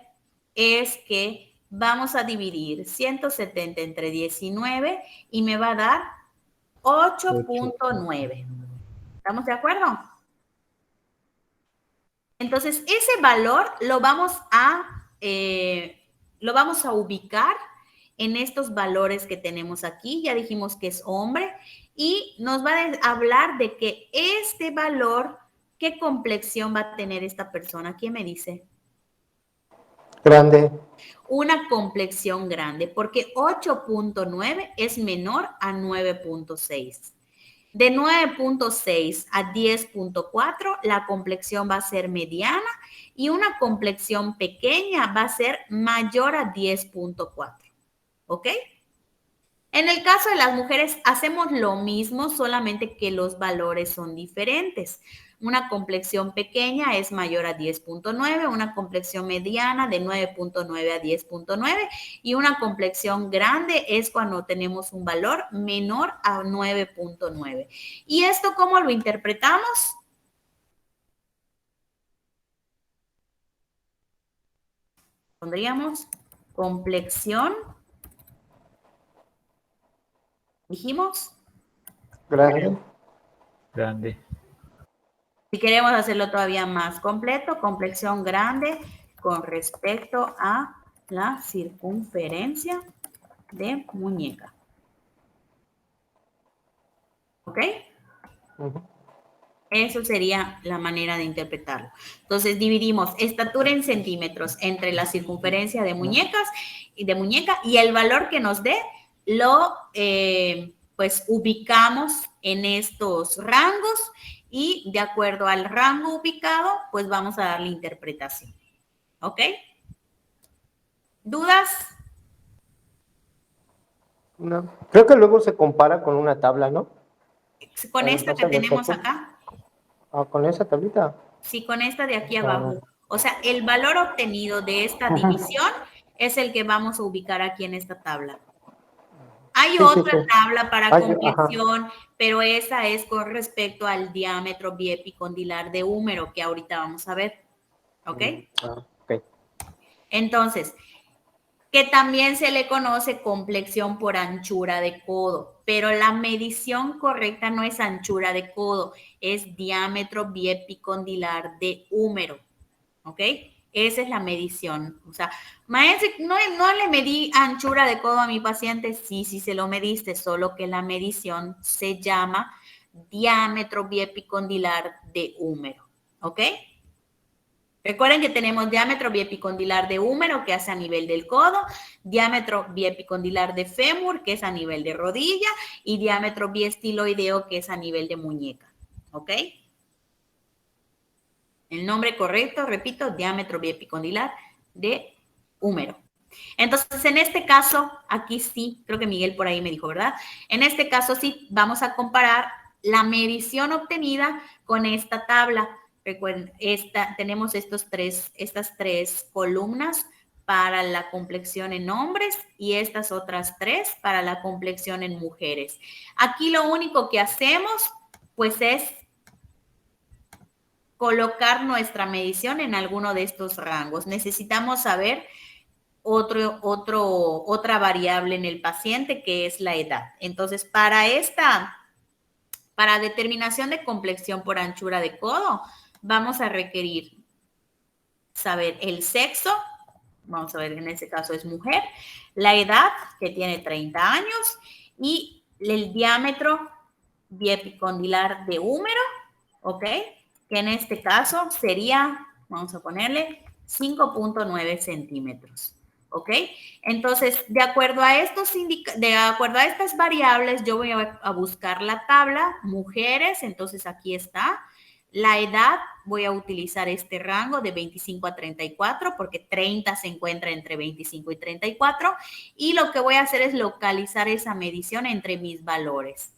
es que vamos a dividir 170 entre 19 y me va a dar 8.9. ¿Estamos de acuerdo? Entonces, ese valor lo vamos a ubicar en estos valores que tenemos aquí. Ya dijimos que es hombre y nos va a hablar de que este valor, ¿qué complexión va a tener esta persona? ¿Quién me dice? Grande. Una complexión grande, porque 8.9 es menor a 9.6. De 9.6 a 10.4, la complexión va a ser mediana y una complexión pequeña va a ser mayor a 10.4. ¿Ok? En el caso de las mujeres hacemos lo mismo, solamente que los valores son diferentes. Una complexión pequeña es mayor a 10.9, una complexión mediana de 9.9 a 10.9 y una complexión grande es cuando tenemos un valor menor a 9.9. ¿Y esto cómo lo interpretamos? Pondríamos complexión, dijimos. Grande. Grande. Si queremos hacerlo todavía más completo, complexión grande con respecto a la circunferencia de muñeca. ¿Ok? Ujú. Eso sería la manera de interpretarlo. Entonces dividimos estatura en centímetros entre la circunferencia de muñeca y el valor que nos dé lo pues ubicamos en estos rangos y de acuerdo al rango ubicado pues vamos a darle interpretación. ¿Ok? ¿Dudas? No. Creo que luego se compara con una tabla, ¿no? Con esta que Pásame tenemos foto. acá. Ah, con esa tablita. Sí, con esta de aquí Ah, abajo. O sea, el valor obtenido de esta división es el que vamos a ubicar aquí en esta tabla. Hay sí, otra sí. tabla para Ajá. complexión, pero esa es con respecto al diámetro biepicondilar de húmero que ahorita vamos a ver. ¿Ok? Ok. Entonces, que también se le conoce complexión por anchura de codo, pero la medición correcta no es anchura de codo, es diámetro biepicondilar de húmero, ¿ok? Esa es la medición. O sea, maestro, no le medí anchura de codo a mi paciente, sí se lo mediste, solo que la medición se llama diámetro biepicondilar de húmero, ¿ok? Recuerden que tenemos diámetro biepicondilar de húmero, que es a nivel del codo, diámetro biepicondilar de fémur, que es a nivel de rodilla, y diámetro biestiloideo, que es a nivel de muñeca. ¿Ok? El nombre correcto, repito, diámetro biepicondilar de húmero. Entonces, en este caso, aquí sí, creo que Miguel por ahí me dijo, ¿verdad? En este caso sí, vamos a comparar la medición obtenida con esta tabla. Recuerden, tenemos estas tres columnas para la complexión en hombres y estas otras tres para la complexión en mujeres. Aquí lo único que hacemos, pues, es colocar nuestra medición en alguno de estos rangos. Necesitamos saber otra variable en el paciente que es la edad. Entonces, para determinación de complexión por anchura de codo, vamos a requerir saber el sexo, vamos a ver, en este caso es mujer, la edad, que tiene 30 años, y el diámetro biepicondilar de húmero, ¿ok? Que en este caso sería, vamos a ponerle 5.9 centímetros. ¿ok? Entonces, de acuerdo a estas variables, yo voy a buscar la tabla, mujeres, entonces aquí está. La edad, voy a utilizar este rango de 25 a 34, porque 30 se encuentra entre 25 y 34, y lo que voy a hacer es localizar esa medición entre mis valores.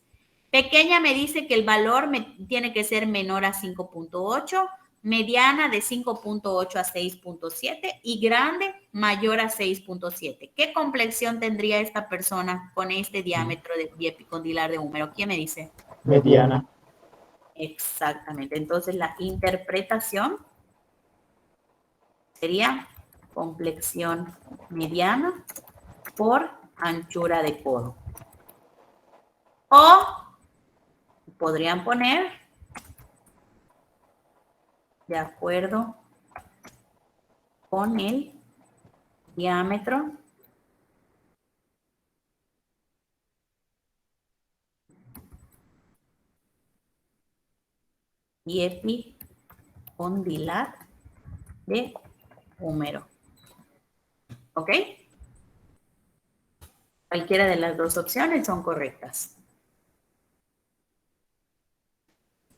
Pequeña me dice que el valor tiene que ser menor a 5.8, mediana de 5.8 a 6.7 y grande mayor a 6.7. ¿Qué complexión tendría esta persona con este diámetro de vía epicondilar de húmero? ¿Quién me dice? Mediana. Exactamente. Entonces la interpretación sería complexión mediana por anchura de codo. O podrían poner de acuerdo con el diámetro y epicondilar de húmero. ¿Ok? Cualquiera de las dos opciones son correctas.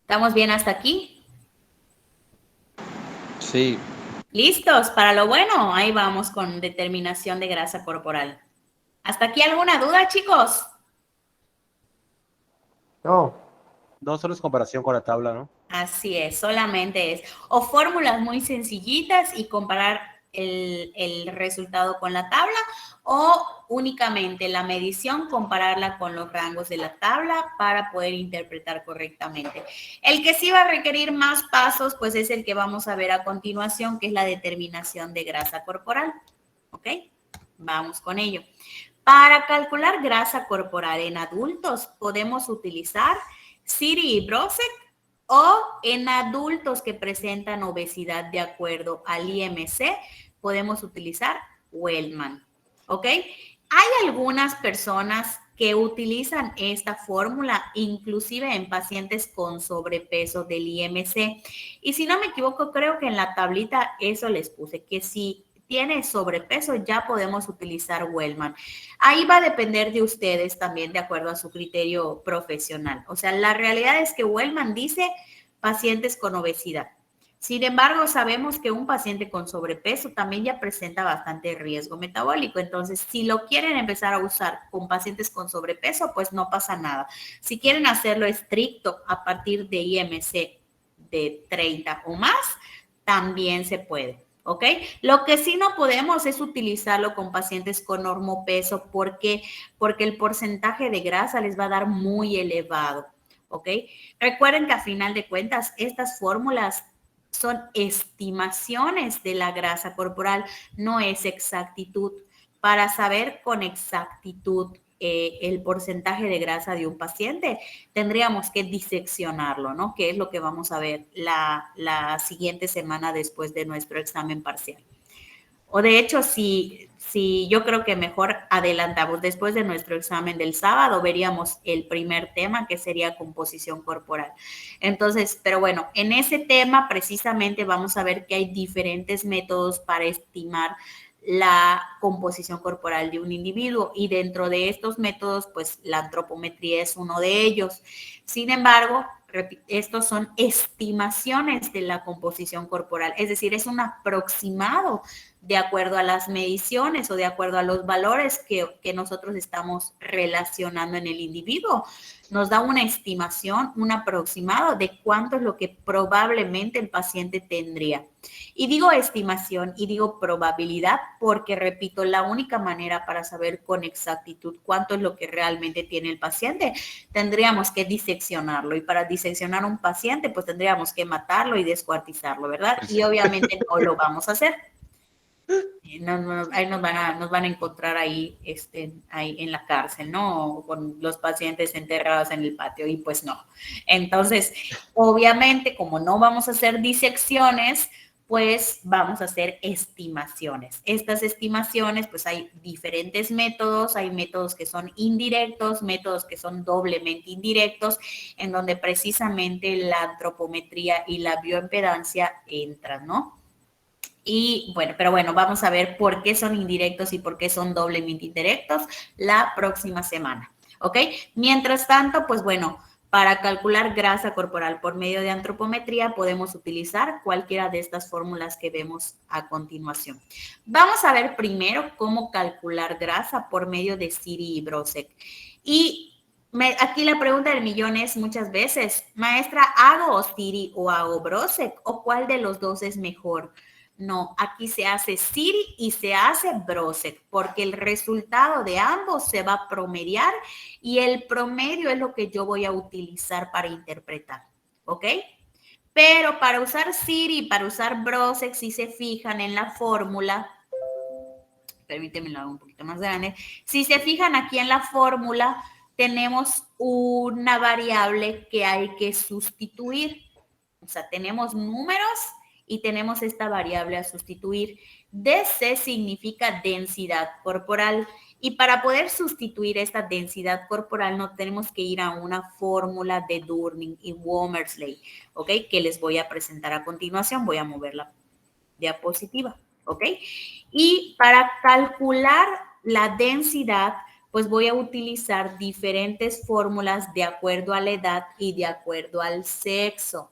¿Estamos bien hasta aquí? Sí. ¿Listos para lo bueno? Ahí vamos con determinación de grasa corporal. ¿Hasta aquí alguna duda, chicos? No. No solo es comparación con la tabla, ¿no? Así es, solamente es. O fórmulas muy sencillitas y comparar el resultado con la tabla, o únicamente la medición, compararla con los rangos de la tabla para poder interpretar correctamente. El que sí va a requerir más pasos, pues es el que vamos a ver a continuación, que es la determinación de grasa corporal. ¿Ok? Vamos con ello. Para calcular grasa corporal en adultos, podemos utilizar Siri y Brocek, o en adultos que presentan obesidad de acuerdo al IMC, podemos utilizar Wellman. ¿Ok? Hay algunas personas que utilizan esta fórmula, inclusive en pacientes con sobrepeso del IMC. Y si no me equivoco, creo que en la tablita eso les puse, que si tiene sobrepeso ya podemos utilizar Wellman. Ahí va a depender de ustedes también de acuerdo a su criterio profesional. O sea, la realidad es que Wellman dice pacientes con obesidad. Sin embargo, sabemos que un paciente con sobrepeso también ya presenta bastante riesgo metabólico. Entonces, si lo quieren empezar a usar con pacientes con sobrepeso, pues no pasa nada. Si quieren hacerlo estricto a partir de IMC de 30 o más, también se puede. ¿Ok? Lo que sí no podemos es utilizarlo con pacientes con normopeso. ¿Por qué? Porque el porcentaje de grasa les va a dar muy elevado. ¿Ok? Recuerden que a final de cuentas, estas fórmulas son estimaciones de la grasa corporal, no es exactitud. Para saber con exactitud el porcentaje de grasa de un paciente, tendríamos que diseccionarlo, ¿no? Que es lo que vamos a ver la siguiente semana después de nuestro examen parcial. O de hecho, si yo creo que mejor adelantamos después de nuestro examen del sábado, veríamos el primer tema, que sería composición corporal. Entonces, pero bueno, en ese tema precisamente vamos a ver que hay diferentes métodos para estimar la composición corporal de un individuo, y dentro de estos métodos, pues la antropometría es uno de ellos. Sin embargo, estos son estimaciones de la composición corporal, es decir, es un aproximado de acuerdo a las mediciones o de acuerdo a los valores que nosotros estamos relacionando en el individuo. Nos da una estimación, un aproximado de cuánto es lo que probablemente el paciente tendría. Y digo estimación y digo probabilidad porque, repito, la única manera para saber con exactitud cuánto es lo que realmente tiene el paciente, tendríamos que diseccionarlo. Y para diseccionar un paciente, pues tendríamos que matarlo y descuartizarlo, ¿verdad? Y obviamente no lo vamos a hacer. Ahí nos van a encontrar ahí en la cárcel, ¿no? Con los pacientes enterrados en el patio, y pues no. Entonces, obviamente, como no vamos a hacer disecciones, pues vamos a hacer estimaciones. Estas estimaciones, pues hay diferentes métodos, hay métodos que son indirectos, métodos que son doblemente indirectos, en donde precisamente la antropometría y la bioimpedancia entran, ¿no? Y bueno, pero bueno, vamos a ver por qué son indirectos y por qué son doblemente indirectos la próxima semana, ¿ok? Mientras tanto, pues bueno, para calcular grasa corporal por medio de antropometría podemos utilizar cualquiera de estas fórmulas que vemos a continuación. Vamos a ver primero cómo calcular grasa por medio de Siri y Brosek. Y aquí la pregunta del millón es muchas veces, maestra, ¿hago Siri o hago Brosek? ¿O cuál de los dos es mejor? No, aquí se hace Siri y se hace Brosek, porque el resultado de ambos se va a promediar y el promedio es lo que yo voy a utilizar para interpretar, ¿ok? Pero para usar Siri y para usar Brosek, si se fijan en la fórmula, permíteme lo hago un poquito más grande, si se fijan aquí en la fórmula, tenemos una variable que hay que sustituir, o sea, tenemos números y tenemos esta variable a sustituir. DC significa densidad corporal y para poder sustituir esta densidad corporal no tenemos que ir a una fórmula de Durning y Womersley, ¿ok? Que les voy a presentar a continuación. Voy a mover la diapositiva, ¿ok? Y para calcular la densidad, pues voy a utilizar diferentes fórmulas de acuerdo a la edad y de acuerdo al sexo.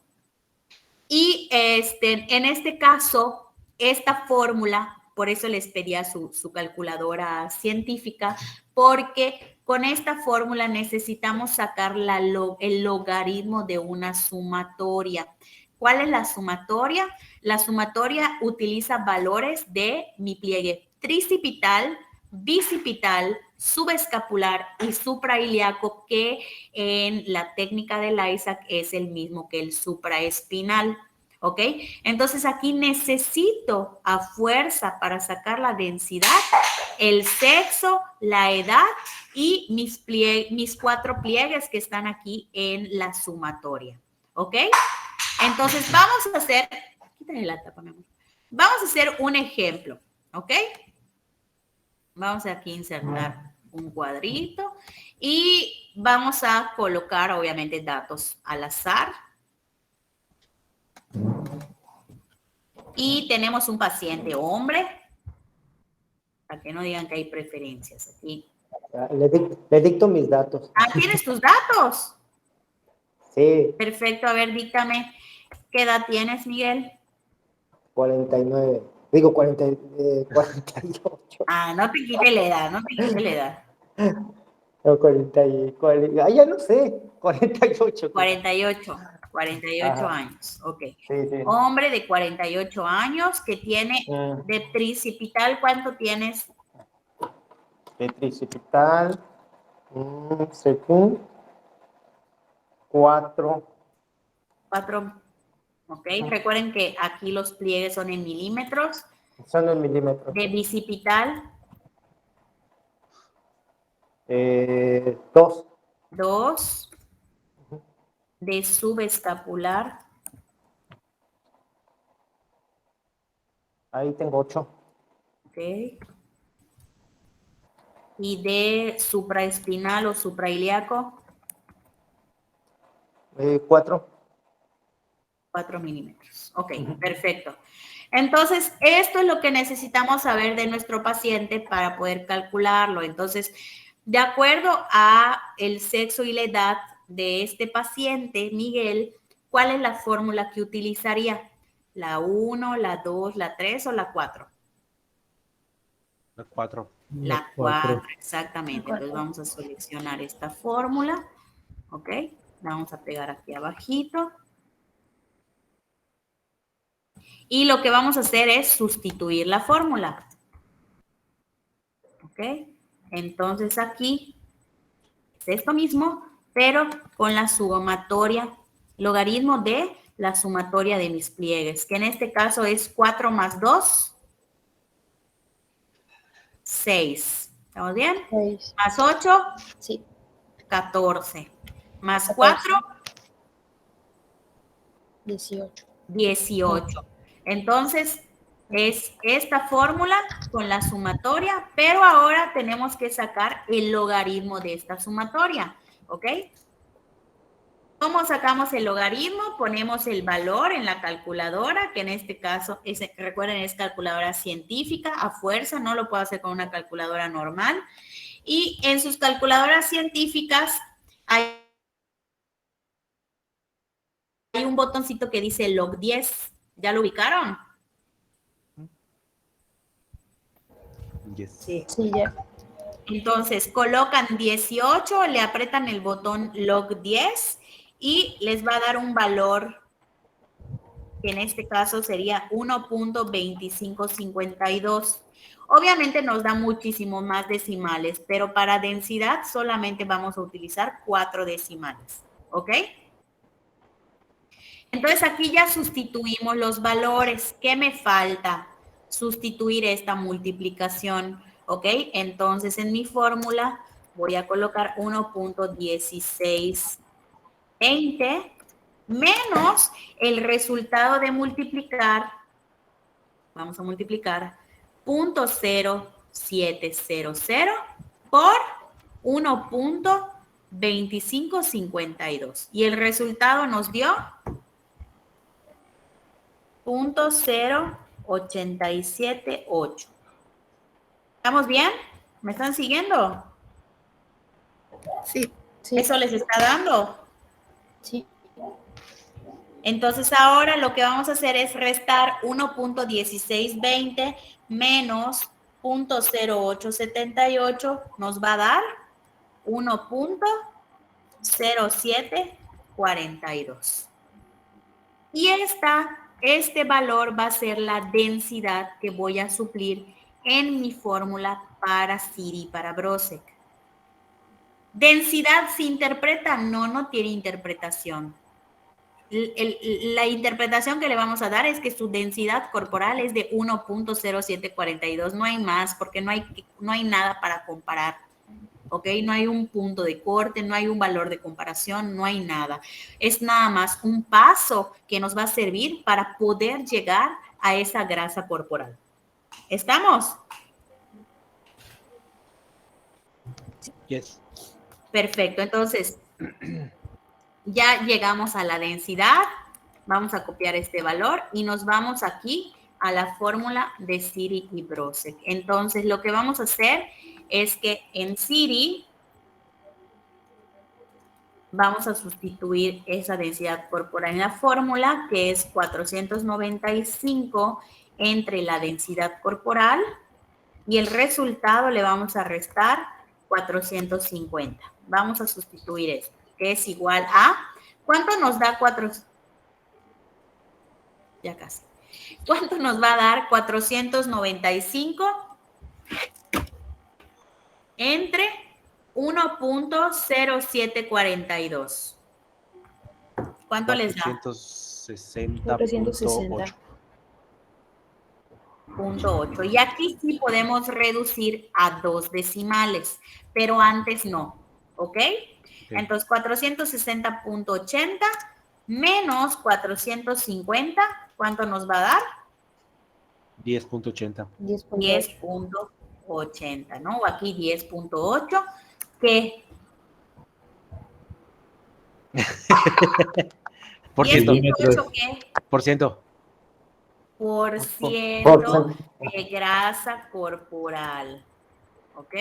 Y en este caso, esta fórmula, por eso les pedía su calculadora científica, porque con esta fórmula necesitamos sacar el logaritmo de una sumatoria. ¿Cuál es la sumatoria? La sumatoria utiliza valores de mi pliegue tricipital, bicipital, subescapular y suprailíaco, que en la técnica del Isaac es el mismo que el supraespinal, ¿ok? Entonces aquí necesito a fuerza para sacar la densidad, el sexo, la edad y mis 4 pliegues que están aquí en la sumatoria, ¿ok? Entonces vamos a hacer, quítale la tapa, mi amor. Vamos a hacer un ejemplo, ¿ok? Vamos aquí a insertar un cuadrito y vamos a colocar, obviamente, datos al azar. Y tenemos un paciente hombre, para que no digan que hay preferencias aquí. Le dicto mis datos. Ah, ¿tienes tus datos? Sí, Perfecto, a ver, díctame. ¿Qué edad tienes, Miguel? 49. Digo 48. Ah, no te quite la edad, no te quite la edad. No, 40, ya no sé, 48. 48 Ajá. años, ok. Sí, sí. Hombre de 48 años que tiene de tricipital, ¿cuánto tienes? De tricipital, según 4. 4, ok. Recuerden que aquí los pliegues son en milímetros. Son en milímetros. De bicipital, 2. 2. De subescapular, Ahí tengo 8. ok. Y de supraespinal o suprailíaco, 4. 4 milímetros. Ok, perfecto. Entonces, esto es lo que necesitamos saber de nuestro paciente para poder calcularlo. Entonces, de acuerdo a el sexo y la edad de este paciente, Miguel, ¿cuál es la fórmula que utilizaría? ¿La 1, la 2, la 3 o la 4? La 4. La 4, exactamente. Entonces vamos a seleccionar esta fórmula. ¿Ok? La vamos a pegar aquí abajito. Y lo que vamos a hacer es sustituir la fórmula. ¿Ok? Entonces aquí es esto mismo, pero con la sumatoria, logaritmo de la sumatoria de mis pliegues, que en este caso es 4 más 2, 6. ¿Estamos bien? 6. Más 8, Sí. 14. Más 14. 4, 18. 18. Entonces, es esta fórmula con la sumatoria, pero ahora tenemos que sacar el logaritmo de esta sumatoria, ¿ok? ¿Cómo sacamos el logaritmo? Ponemos el valor en la calculadora, que en este caso, recuerden, es calculadora científica, a fuerza, no lo puedo hacer con una calculadora normal. Y en sus calculadoras científicas hay un botoncito que dice log 10. ¿Ya lo ubicaron? Yes. Sí. Sí, ya. Entonces, colocan 18, le apretan el botón log 10 y les va a dar un valor que en este caso sería 1.2552. Obviamente nos da muchísimo más decimales, pero para densidad solamente vamos a utilizar 4 decimales, ¿ok? Entonces aquí ya sustituimos los valores. ¿Qué me falta? Sustituir esta multiplicación, ¿ok? Entonces en mi fórmula voy a colocar 1.1620 menos el resultado de multiplicar, vamos a multiplicar 0.0700 por 1.2552. Y el resultado nos dio 0.0878. ¿Estamos bien? ¿Me están siguiendo? Sí. ¿Eso les está dando? Sí. Entonces ahora lo que vamos a hacer es restar 1.1620 menos 0.0878, nos va a dar 1.0742. Y este valor va a ser la densidad que voy a suplir en mi fórmula para Siri y para Brosek. ¿Densidad se interpreta? No, no tiene interpretación. La interpretación que le vamos a dar es que su densidad corporal es de 1.0742, no hay más, porque no hay nada para comparar, ¿ok? No hay un punto de corte, no hay un valor de comparación, no hay nada. Es nada más un paso que nos va a servir para poder llegar a esa grasa corporal. ¿Estamos? Yes. Perfecto, entonces ya llegamos a la densidad. Vamos a copiar este valor y nos vamos aquí a la fórmula de Siri y Brosek. Entonces, lo que vamos a hacer es que en Siri vamos a sustituir esa densidad corporal en la fórmula, que es 495 entre la densidad corporal, y el resultado le vamos a restar 450. Vamos a sustituir esto, que es igual a, ¿cuánto nos da 400? Ya casi. ¿Cuánto nos va a dar 495 entre 1.0742? ¿Cuánto les da? 460.8. 0.8. Y aquí sí podemos reducir a 2 decimales, pero antes no, ¿ok? Entonces 460.80 menos 450, ¿cuánto nos va a dar? 10.80. 10.80, ¿no? O aquí 10.8, ¿qué? Por ciento. 10.8, ¿qué? Por ciento. Por ciento de grasa corporal, ¿ok?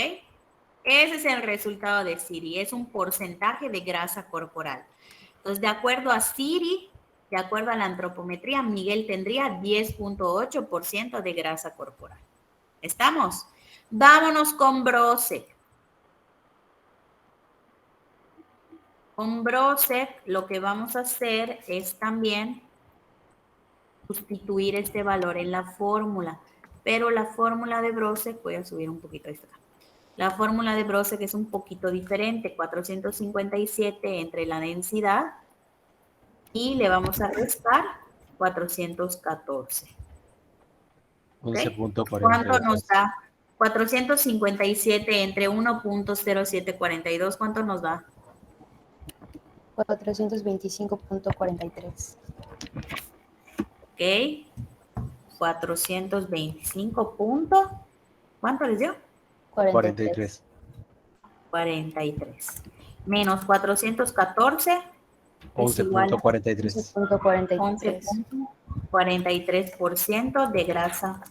Ese es el resultado de Siri, es un porcentaje de grasa corporal. Entonces, de acuerdo a Siri, de acuerdo a la antropometría, Miguel tendría 10.8% de grasa corporal. ¿Estamos? Vámonos con Brosek. Con Brosek lo que vamos a hacer es también sustituir este valor en la fórmula, pero la fórmula de Brosek, voy a subir un poquito esta. La fórmula de Brosek es un poquito diferente, 457 entre la densidad y le vamos a restar 414. ¿Okay? 11.40. ¿Cuánto nos da? 457 entre 1.0742, ¿cuánto nos da? 425.43. Ok. 425 puntos. ¿Cuánto les dio? 43. 43. Menos 414. es igual a 11.43. 11.43. 11.43% de grasa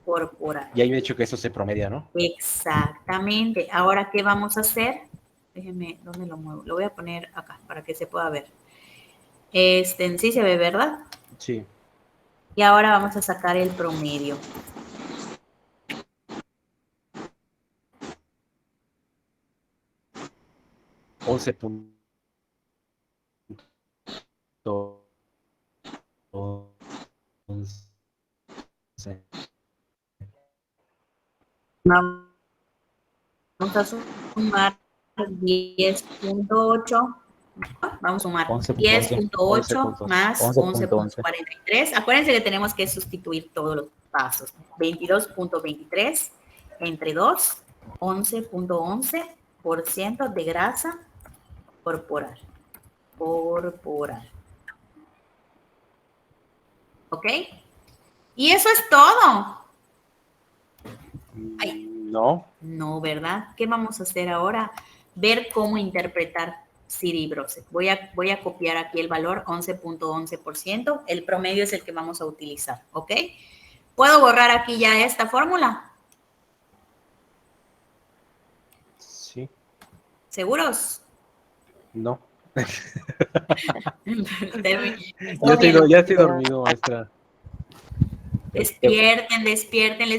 corporal. Y hay un hecho que eso se promedia, ¿no? Exactamente. Ahora, ¿qué vamos a hacer? Déjenme, ¿dónde lo muevo? Lo voy a poner acá para que se pueda ver. Sí se ve, ¿verdad? Sí. Y ahora vamos a sacar el promedio. Once punto once. Vamos a sumar 10.8. Vamos a sumar 11.11. 10.8 más 11.11. 11.43. Acuérdense que tenemos que sustituir todos los pasos. 22.23 entre 2, 11.11% de grasa corporal. ¿Ok? Y eso es todo. Ay. No. No, ¿verdad? ¿Qué vamos a hacer ahora? Ver cómo interpretar Siri-Brose. Voy a copiar aquí el valor 11.11%. El promedio es el que vamos a utilizar, ¿ok? ¿Puedo borrar aquí ya esta fórmula? Sí. ¿Seguros? No. Tómenlo. Ya estoy dormido, maestra. Despierten. Les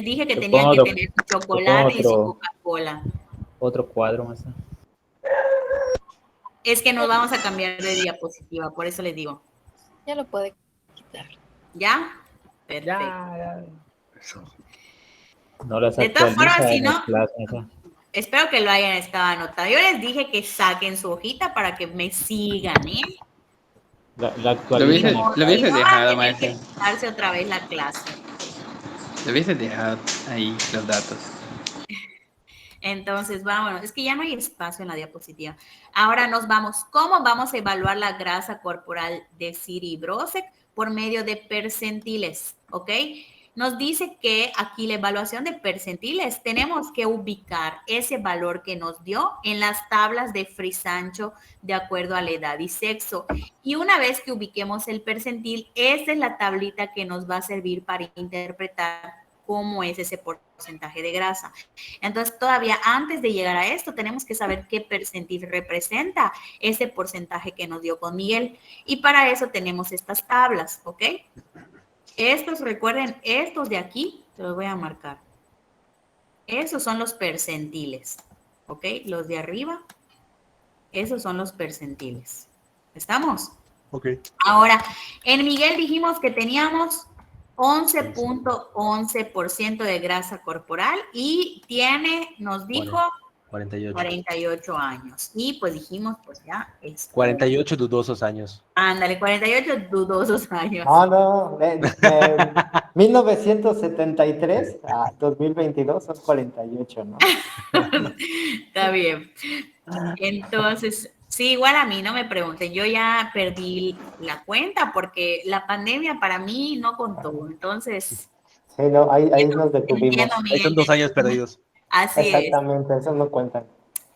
dije que Te tenían pongo que tener su te pongo chocolate y su Coca-Cola. otro cuadro más. Es que nos vamos a cambiar de diapositiva, por eso les digo. Ya lo puede quitar. ¿Ya? Perfecto. Ya. No las De todas actualiza formas, si en no, el Classroom. espero que lo hayan estado anotado. Yo les dije que saquen su hojita para que me sigan, ¿eh? La actualiza en el Lo Si hubiese no, van a dejado, tener que maestra. darse otra vez la clase. Lo hubiese dejado ahí los datos. Entonces, vámonos. Es que ya no hay espacio en la diapositiva. Ahora nos vamos. ¿Cómo vamos a evaluar la grasa corporal de Siri-Brose? Por medio de percentiles, ¿ok? Nos dice que aquí la evaluación de percentiles tenemos que ubicar ese valor que nos dio en las tablas de Frisancho de acuerdo a la edad y sexo. Y una vez que ubiquemos el percentil, esta es la tablita que nos va a servir para interpretar cómo es ese porcentaje de grasa. Entonces, todavía antes de llegar a esto, tenemos que saber qué percentil representa ese porcentaje que nos dio con Miguel. Y para eso tenemos estas tablas, ¿ok? Estos, recuerden, estos de aquí, te los voy a marcar. Esos son los percentiles, ¿ok? Los de arriba, esos son los percentiles. ¿Estamos? Ok. Ahora, en Miguel dijimos que teníamos 11.11% de grasa corporal y nos dijo 48 años. Y pues dijimos, pues ya es. 48 dudosos años. Ándale, 48 dudosos años. No, de 1973 a 2022 son 48, ¿no? Está bien. Entonces, sí, igual a mí, no me pregunten, yo ya perdí la cuenta porque la pandemia para mí no contó, entonces, Sí, no, ahí nos detuvimos. entiendo, Ahí son Miguel, 2 años perdidos. así es. Exactamente, eso no cuentan.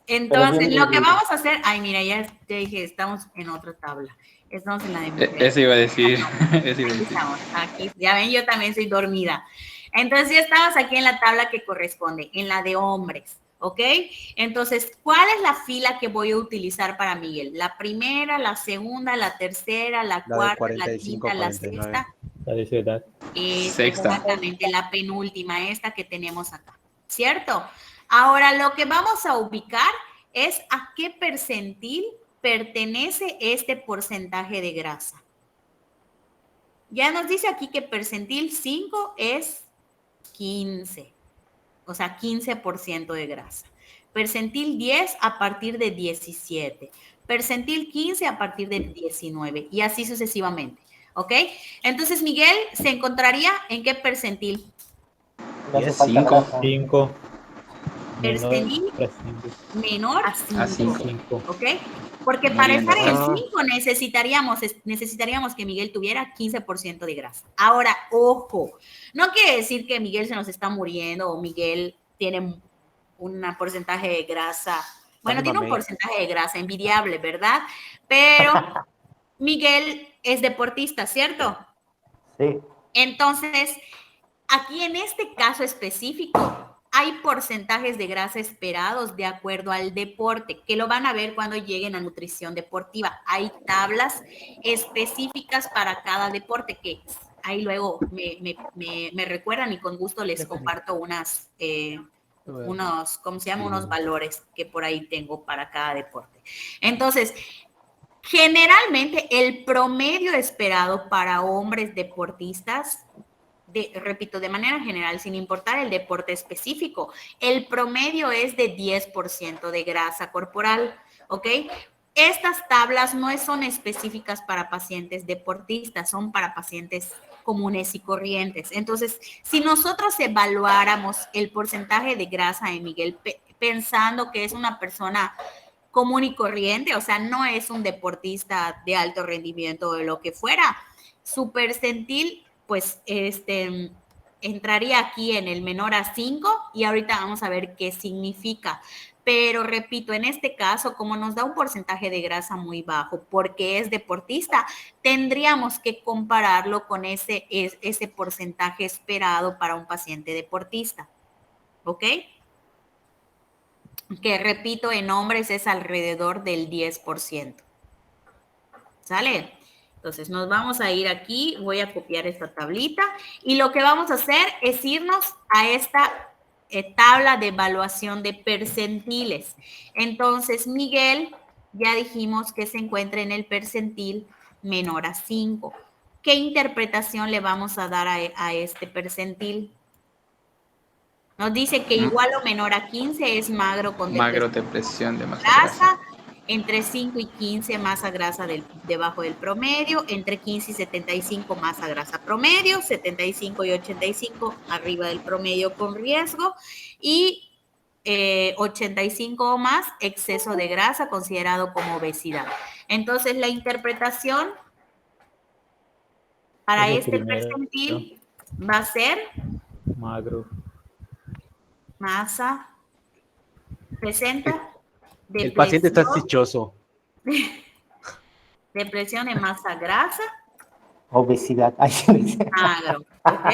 Pero Entonces, bien lo que vivido. vamos a hacer, ay, mira, ya te dije, estamos en otra tabla, estamos en la de mujeres. Eso iba a decir. Eso iba a Aquí decir. estamos, aquí, ya ven, yo también soy dormida. Entonces, ya estamos aquí en la tabla que corresponde, en la de hombres, ¿ok? Entonces, ¿cuál es la fila que voy a utilizar para Miguel? ¿La primera, la segunda, la tercera, la La de cuarta, la 45, quinta, la 49. sexta? La de su edad. Sexta. Exactamente, la penúltima, esta que tenemos acá, ¿cierto? Ahora, lo que vamos a ubicar es a qué percentil pertenece este porcentaje de grasa. Ya nos dice aquí que percentil 5 es 15, o sea, 15% de grasa. Percentil 10 a partir de 17. Percentil 15 a partir de 19 y así sucesivamente. ¿Ok? Entonces, Miguel, ¿se encontraría en qué percentil? Me hace falta 5. grasa. 5. Percentil menor a 5. 5. ¿Ok? Porque para Muriendo. estar en 5 necesitaríamos que Miguel tuviera 15% de grasa. Ahora, ojo, no quiere decir que Miguel se nos está muriendo o Miguel tiene un porcentaje de grasa. Bueno, tiene un porcentaje de grasa envidiable, ¿verdad? Pero Miguel es deportista, ¿cierto? Sí. Entonces, aquí en este caso específico, hay porcentajes de grasa esperados de acuerdo al deporte, que lo van a ver cuando lleguen a nutrición deportiva. Hay tablas específicas para cada deporte que ahí luego me recuerdan y con gusto les comparto ¿cómo se llama? Unos valores que por ahí tengo para cada deporte. Entonces, generalmente el promedio esperado para hombres deportistas, repito, de manera general, sin importar el deporte específico, el promedio es de 10% de grasa corporal, ¿ok? Estas tablas no son específicas para pacientes deportistas, son para pacientes comunes y corrientes. Entonces, si nosotros evaluáramos el porcentaje de grasa de Miguel pensando que es una persona común y corriente, o sea, no es un deportista de alto rendimiento o de lo que fuera, su percentil, pues, entraría aquí en el menor a 5 y ahorita vamos a ver qué significa. Pero repito, en este caso, como nos da un porcentaje de grasa muy bajo porque es deportista, tendríamos que compararlo con ese porcentaje esperado para un paciente deportista. ¿Ok? Que repito, en hombres es alrededor del 10%. ¿Sale? Entonces nos vamos a ir aquí, voy a copiar esta tablita y lo que vamos a hacer es irnos a esta tabla de evaluación de percentiles. Entonces, Miguel, ya dijimos que se encuentra en el percentil menor a 5. ¿Qué interpretación le vamos a dar a este percentil? Nos dice que igual o menor a 15 es magro con Magro, depresión depresión de masa grasa. grasa, entre 5 y 15 masa grasa debajo del promedio, entre 15 y 75 masa grasa promedio, 75 y 85 arriba del promedio con riesgo y 85 o más exceso de grasa considerado como obesidad. Entonces la interpretación para Es lo este primero, percentil va a ser magro. masa, presenta El paciente está depresión, dichoso. depresión de masa grasa, Obesidad. Ay, magro, ¿ok?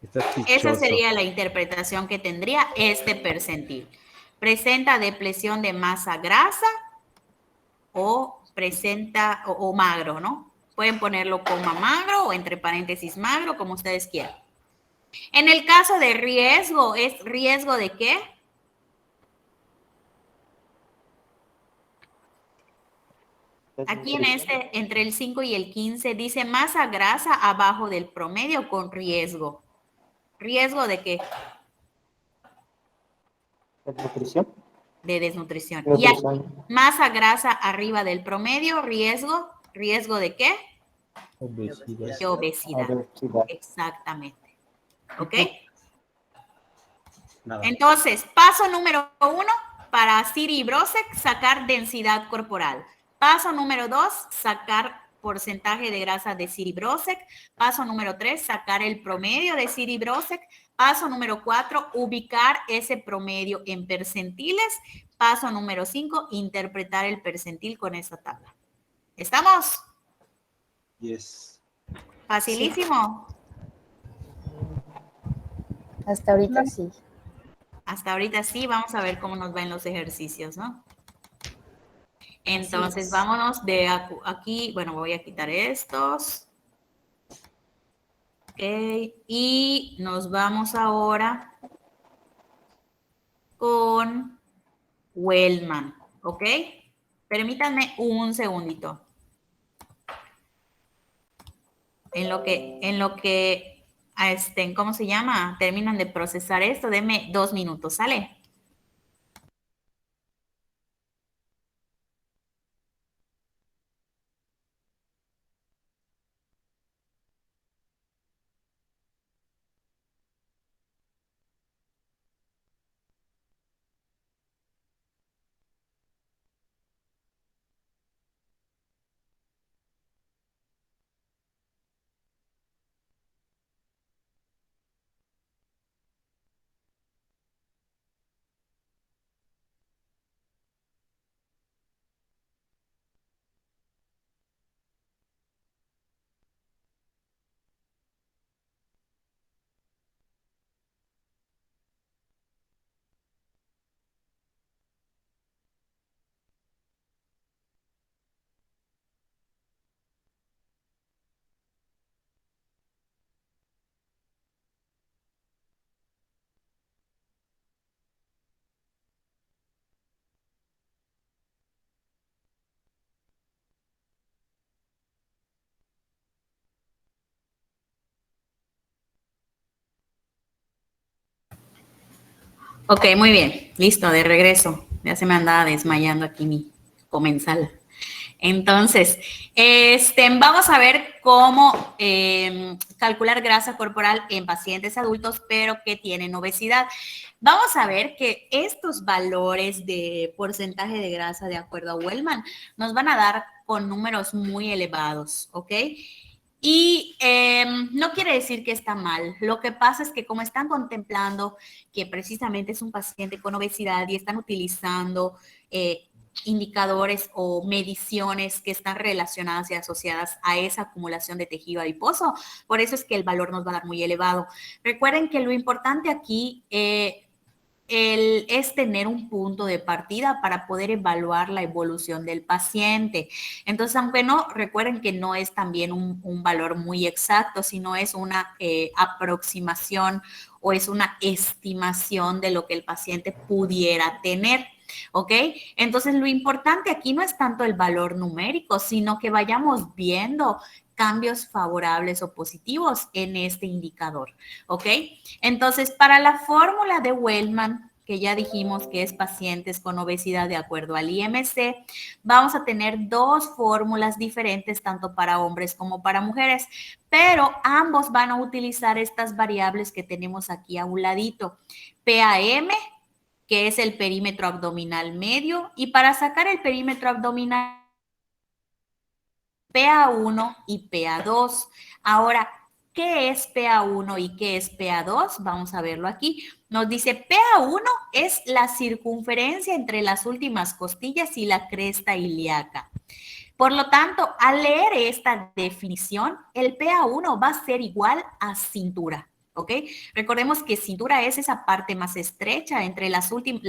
Está Esa dichoso. sería la interpretación que tendría este percentil. Presenta depresión de masa grasa o presenta o magro, ¿no? Pueden ponerlo como magro o entre paréntesis magro, como ustedes quieran. En el caso de riesgo, ¿es riesgo de qué? Aquí en este, entre el 5 y el 15, dice masa grasa abajo del promedio con riesgo. ¿Riesgo de qué? ¿Nutrición? De desnutrición. Y aquí, Nutrición. masa grasa arriba del promedio, riesgo. ¿Riesgo de qué? Obesidad. De obesidad. Obesidad. Exactamente. ¿Ok? Nada. Entonces, paso número 1 para Siri y Brosek, sacar densidad corporal. Paso número 2, sacar porcentaje de grasa de Siri Brosek. Paso número 3, sacar el promedio de Siri Brosek. Paso número 4, ubicar ese promedio en percentiles. Paso número 5, interpretar el percentil con esa tabla. ¿Estamos? Yes. Facilísimo. Hasta ahorita sí. Hasta ahorita sí, vamos a ver cómo nos va en los ejercicios, ¿no? Entonces, vámonos de aquí. Bueno, voy a quitar estos. Ok. Y nos vamos ahora con Wellman. ¿Ok? Permítanme un segundito. En lo que, ¿cómo se llama? Terminan de procesar esto. Denme 2 minutos, ¿sale? Ok, muy bien. Listo, de regreso. Ya se me andaba desmayando aquí mi comensal. Entonces, vamos a ver cómo calcular grasa corporal en pacientes adultos, pero que tienen obesidad. Vamos a ver que estos valores de porcentaje de grasa, de acuerdo a Wellman, nos van a dar con números muy elevados, ¿ok? Y no quiere decir que está mal. Lo que pasa es que como están contemplando que precisamente es un paciente con obesidad y están utilizando indicadores o mediciones que están relacionadas y asociadas a esa acumulación de tejido adiposo, por eso es que el valor nos va a dar muy elevado. Recuerden que lo importante aquí es tener un punto de partida para poder evaluar la evolución del paciente. Entonces, aunque no, recuerden que no es también un valor muy exacto, sino es una aproximación o es una estimación de lo que el paciente pudiera tener. ¿Ok? Entonces, lo importante aquí no es tanto el valor numérico, sino que vayamos viendo cambios favorables o positivos en este indicador. ¿Ok? Entonces, para la fórmula de Wellman, que ya dijimos que es pacientes con obesidad de acuerdo al IMC, vamos a tener dos fórmulas diferentes, tanto para hombres como para mujeres, pero ambos van a utilizar estas variables que tenemos aquí a un ladito. PAM, que es el perímetro abdominal medio, y para sacar el perímetro abdominal, PA1 y PA2. Ahora, ¿qué es PA1 y qué es PA2? Vamos a verlo aquí. Nos dice PA1 es la circunferencia entre las últimas costillas y la cresta ilíaca. Por lo tanto, al leer esta definición, el PA1 va a ser igual a cintura. ¿Ok? Recordemos que cintura es esa parte más estrecha entre la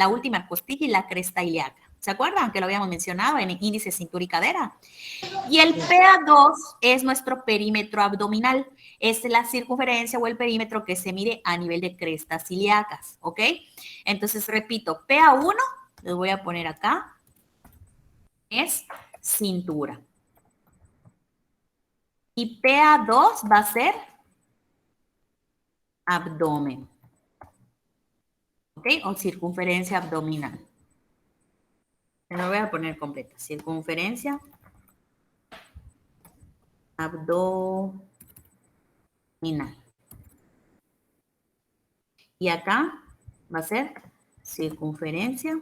última costilla y la cresta ilíaca. ¿Se acuerdan que lo habíamos mencionado en el índice cintura y cadera? Y el PA2 es nuestro perímetro abdominal. Es la circunferencia o el perímetro que se mide a nivel de crestas ilíacas. ¿Ok? Entonces, repito, PA1, les voy a poner acá, es cintura. Y PA2 va a ser abdomen. ¿Ok? O circunferencia abdominal. Me lo voy a poner completa. Circunferencia abdominal. Y acá va a ser circunferencia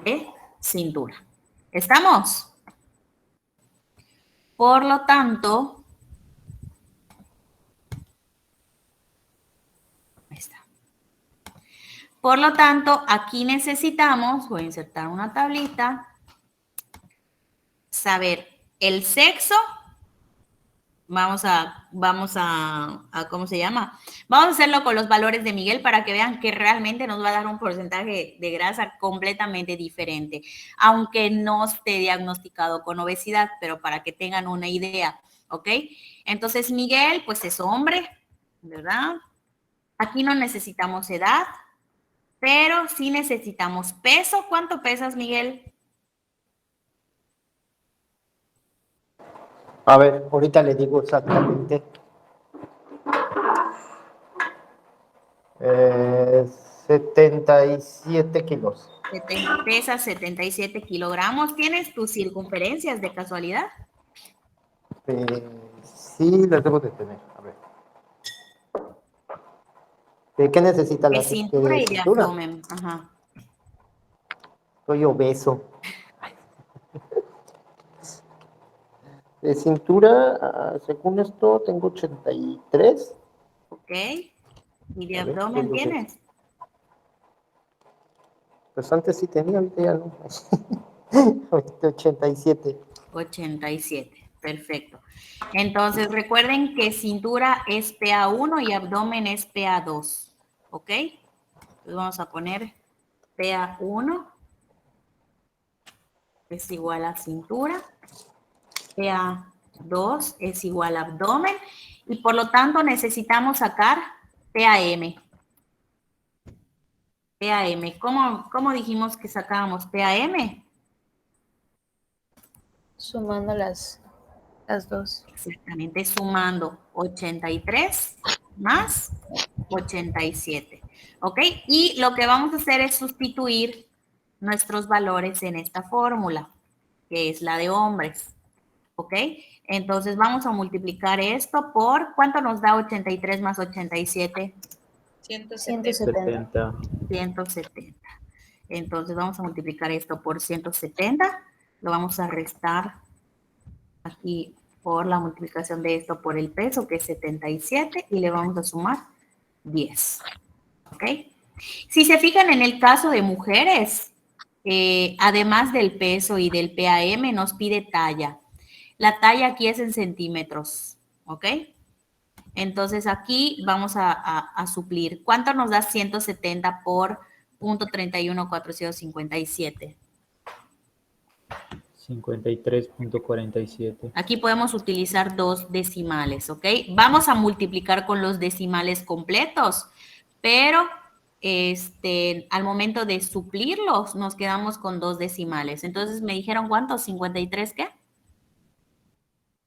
de cintura. ¿Estamos? Por lo tanto, ahí está. Por lo tanto, aquí necesitamos, voy a insertar una tablita, saber el sexo. Vamos a, ¿cómo se llama? Vamos a hacerlo con los valores de Miguel para que vean que realmente nos va a dar un porcentaje de grasa completamente diferente, aunque no esté diagnosticado con obesidad, pero para que tengan una idea, ¿ok? Entonces, Miguel, pues es hombre, ¿verdad? Aquí no necesitamos edad, pero sí necesitamos peso. ¿Cuánto pesas, Miguel? A ver, ahorita le digo exactamente. 77 kilos. Pesas 77 kilogramos. ¿Tienes tus circunferencias de casualidad? Sí, las debo de tener. A ver. ¿Qué necesita De la cintura y de cintura? abdomen. Ajá. Soy obeso. De cintura, según esto, tengo 83. Ok. ¿Y de A ver, abdomen tienes? pues antes sí tenía, ahorita ya no. Ahorita 87. 87. Perfecto. Entonces, recuerden que cintura es PA1 y abdomen es PA2. ¿Ok? Entonces vamos a poner PA1 es igual a cintura. PA2 es igual a abdomen. Y por lo tanto necesitamos sacar PAM. PAM. ¿Cómo dijimos que sacábamos PAM? Sumando las dos. Exactamente, sumando 83 más 87. ¿Ok? Y lo que vamos a hacer es sustituir nuestros valores en esta fórmula, que es la de hombres. ¿Ok? Entonces vamos a multiplicar esto por, ¿cuánto nos da 83 más 87? 170. 70. 170. Entonces vamos a multiplicar esto por 170. Lo vamos a restar aquí por la multiplicación de esto por el peso, que es 77, y le vamos a sumar 10. ¿Ok? Si se fijan en el caso de mujeres, además del peso y del PAM, nos pide talla. La talla aquí es en centímetros. ¿Ok? Entonces aquí vamos a suplir. ¿Cuánto nos da 170 por 0.31457? 53.47. Aquí podemos utilizar dos decimales, ¿ok? Vamos a multiplicar con los decimales completos, pero al momento de suplirlos nos quedamos con dos decimales. Entonces, ¿me dijeron cuántos? ¿53 qué?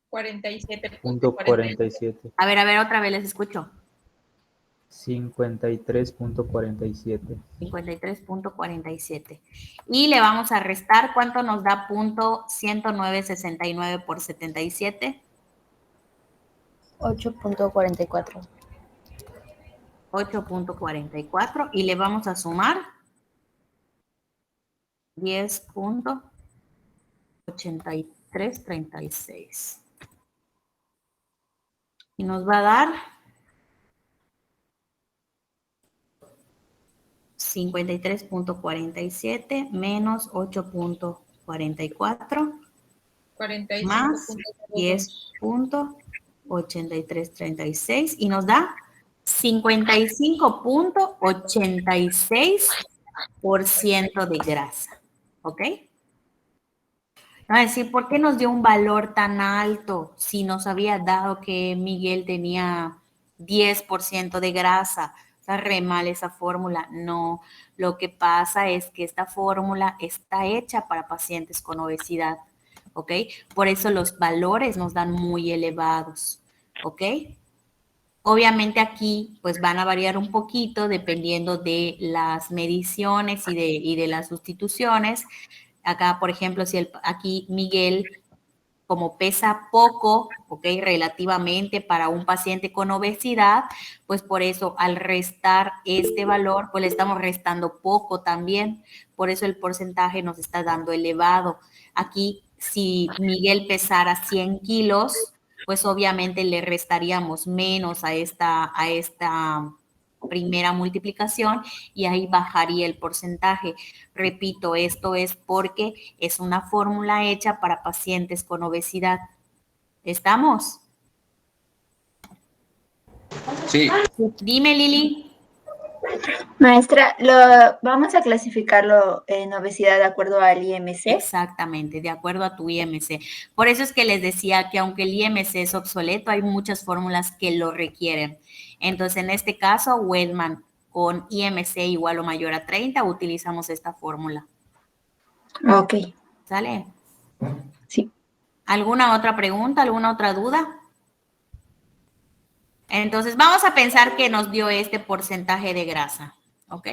47. A ver, otra vez les escucho. 53.47. 53.47. Y le vamos a restar, ¿cuánto nos da punto 109.69 por 77? 8.44. 8.44. Y le vamos a sumar 10.8336. Y nos va a dar 53.47 menos 8.44 más 10.8336 y nos da 55.86% de grasa. ¿Ok? Va a decir, ¿por qué nos dio un valor tan alto si nos había dado que Miguel tenía 10% de grasa? Está re mal esa fórmula. No, lo que pasa es que esta fórmula está hecha para pacientes con obesidad, ¿ok? Por eso los valores nos dan muy elevados, ¿ok? Obviamente aquí pues van a variar un poquito dependiendo de las mediciones y de las sustituciones. Acá, por ejemplo, si aquí Miguel, como pesa poco, ¿ok? Relativamente para un paciente con obesidad, pues por eso al restar este valor, pues le estamos restando poco también. Por eso el porcentaje nos está dando elevado. Aquí, si Miguel pesara 100 kilos, pues obviamente le restaríamos menos a esta primera multiplicación y ahí bajaría el porcentaje. Repito, esto es porque es una fórmula hecha para pacientes con obesidad. ¿Estamos? Sí, Dime, Lili. Maestra, vamos a clasificarlo en obesidad de acuerdo al IMC. Exactamente, de acuerdo a tu IMC. Por eso es que les decía que aunque el IMC es obsoleto, hay muchas fórmulas que lo requieren. Entonces, en este caso, Wellman con IMC igual o mayor a 30, utilizamos esta fórmula. Ok. ¿Sale? Sí. ¿Alguna otra pregunta? ¿Alguna otra duda? Entonces, vamos a pensar que nos dio este porcentaje de grasa, ¿ok?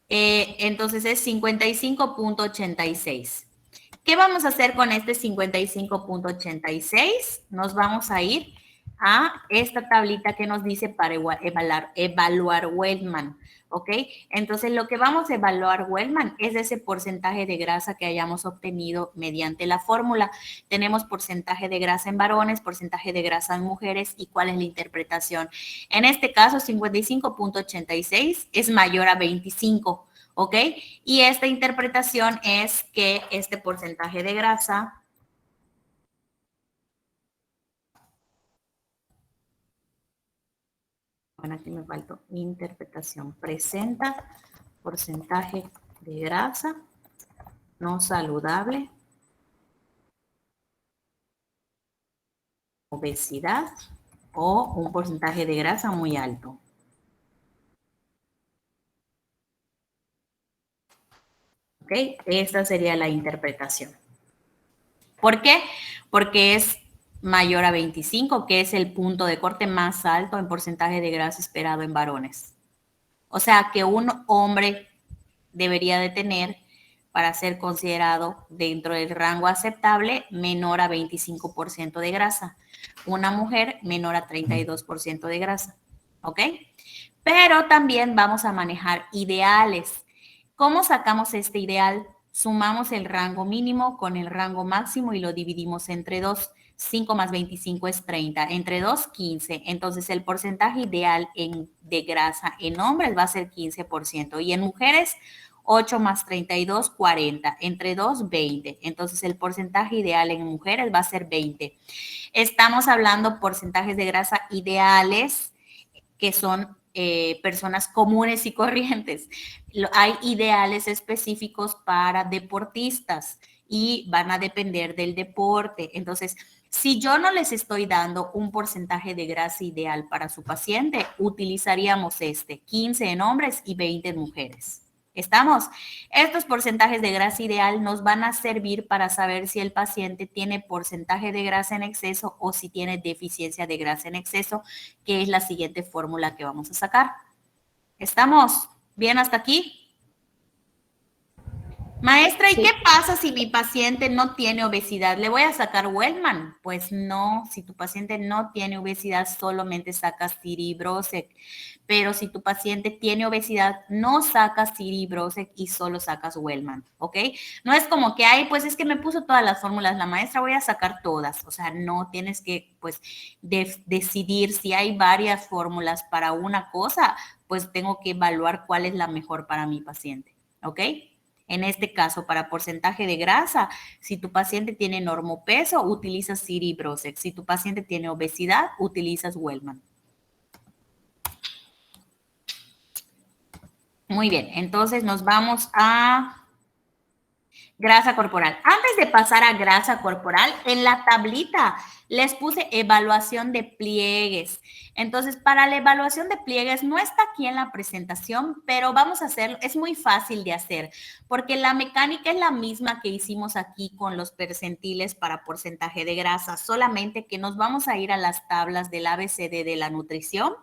Entonces es 55.86. ¿Qué vamos a hacer con este 55.86? Nos vamos a ir a esta tablita que nos dice para evaluar Wellman, ¿ok? Entonces lo que vamos a evaluar Wellman es ese porcentaje de grasa que hayamos obtenido mediante la fórmula. Tenemos porcentaje de grasa en varones, porcentaje de grasa en mujeres y cuál es la interpretación. En este caso 55.86 es mayor a 25. ¿Ok? Y esta interpretación es que este porcentaje de grasa bueno, aquí me faltó interpretación, presenta porcentaje de grasa no saludable, obesidad o un porcentaje de grasa muy alto. ¿Ok? Esta sería la interpretación. ¿Por qué? Porque es mayor a 25, que es el punto de corte más alto en porcentaje de grasa esperado en varones. O sea, que un hombre debería de tener, para ser considerado dentro del rango aceptable, menor a 25% de grasa. Una mujer menor a 32% de grasa. ¿Ok? Pero también vamos a manejar ideales. ¿Cómo sacamos este ideal? Sumamos el rango mínimo con el rango máximo y lo dividimos entre 2. 5 más 25 es 30. Entre 2, 15. Entonces, el porcentaje ideal de grasa en hombres va a ser 15%. Y en mujeres, 8 más 32, 40. Entre 2, 20. Entonces, el porcentaje ideal en mujeres va a ser 20. Estamos hablando porcentajes de grasa ideales, que son personas comunes y corrientes. Hay ideales específicos para deportistas y van a depender del deporte. Entonces, si yo no les estoy dando un porcentaje de grasa ideal para su paciente, utilizaríamos 15 en hombres y 20 en mujeres. ¿Estamos? Estos porcentajes de grasa ideal nos van a servir para saber si el paciente tiene porcentaje de grasa en exceso o si tiene deficiencia de grasa en exceso, que es la siguiente fórmula que vamos a sacar. ¿Estamos bien hasta aquí? Maestra, ¿y qué pasa si mi paciente no tiene obesidad? ¿Le voy a sacar Wellman? Pues no, si tu paciente no tiene obesidad, solamente sacas Siri y Brosec. Pero si tu paciente tiene obesidad, no sacas Siri y Brosec y solo sacas Wellman, ¿ok? No es como que, ay, pues es que me puso todas las fórmulas la maestra, voy a sacar todas. O sea, no tienes que, pues, decidir si hay varias fórmulas para una cosa, pues tengo que evaluar cuál es la mejor para mi paciente, ¿ok? En este caso, para porcentaje de grasa, si tu paciente tiene normopeso, utilizas Siri y Brosec. Si tu paciente tiene obesidad, utilizas Wellman. Muy bien, entonces nos vamos a grasa corporal. Antes de pasar a grasa corporal, en la tablita les puse evaluación de pliegues. Entonces, para la evaluación de pliegues no está aquí en la presentación, pero vamos a hacerlo. Es muy fácil de hacer porque la mecánica es la misma que hicimos aquí con los percentiles para porcentaje de grasa, solamente que nos vamos a ir a las tablas del ABCD de la nutrición.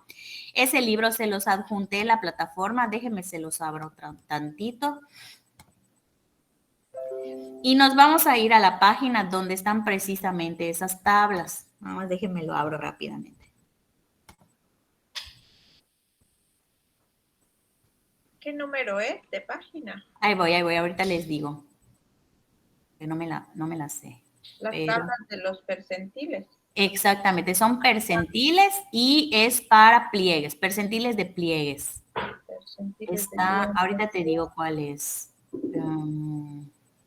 Ese libro se los adjunté en la plataforma. Déjenme, se los abro tantito. Y nos vamos a ir a la página donde están precisamente esas tablas. Nada más déjenme lo abro rápidamente. ¿Qué número es de página? Ahí voy, ahorita les digo. Que no me la sé. Las tablas de los percentiles. Exactamente, son percentiles y es para pliegues, percentiles de pliegues. Ahorita te digo cuál es.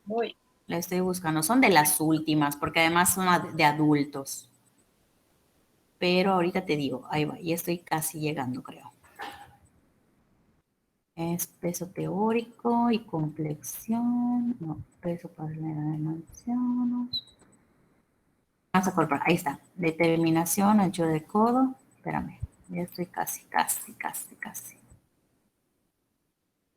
Voy. La estoy buscando, son de las últimas, porque además son de adultos. Pero ahorita te digo, ahí va, y estoy casi llegando, creo. Es peso teórico y complexión. No, peso para la dimensión. Masa corporal, ahí está. Determinación, ancho de codo. Espérame, ya estoy casi.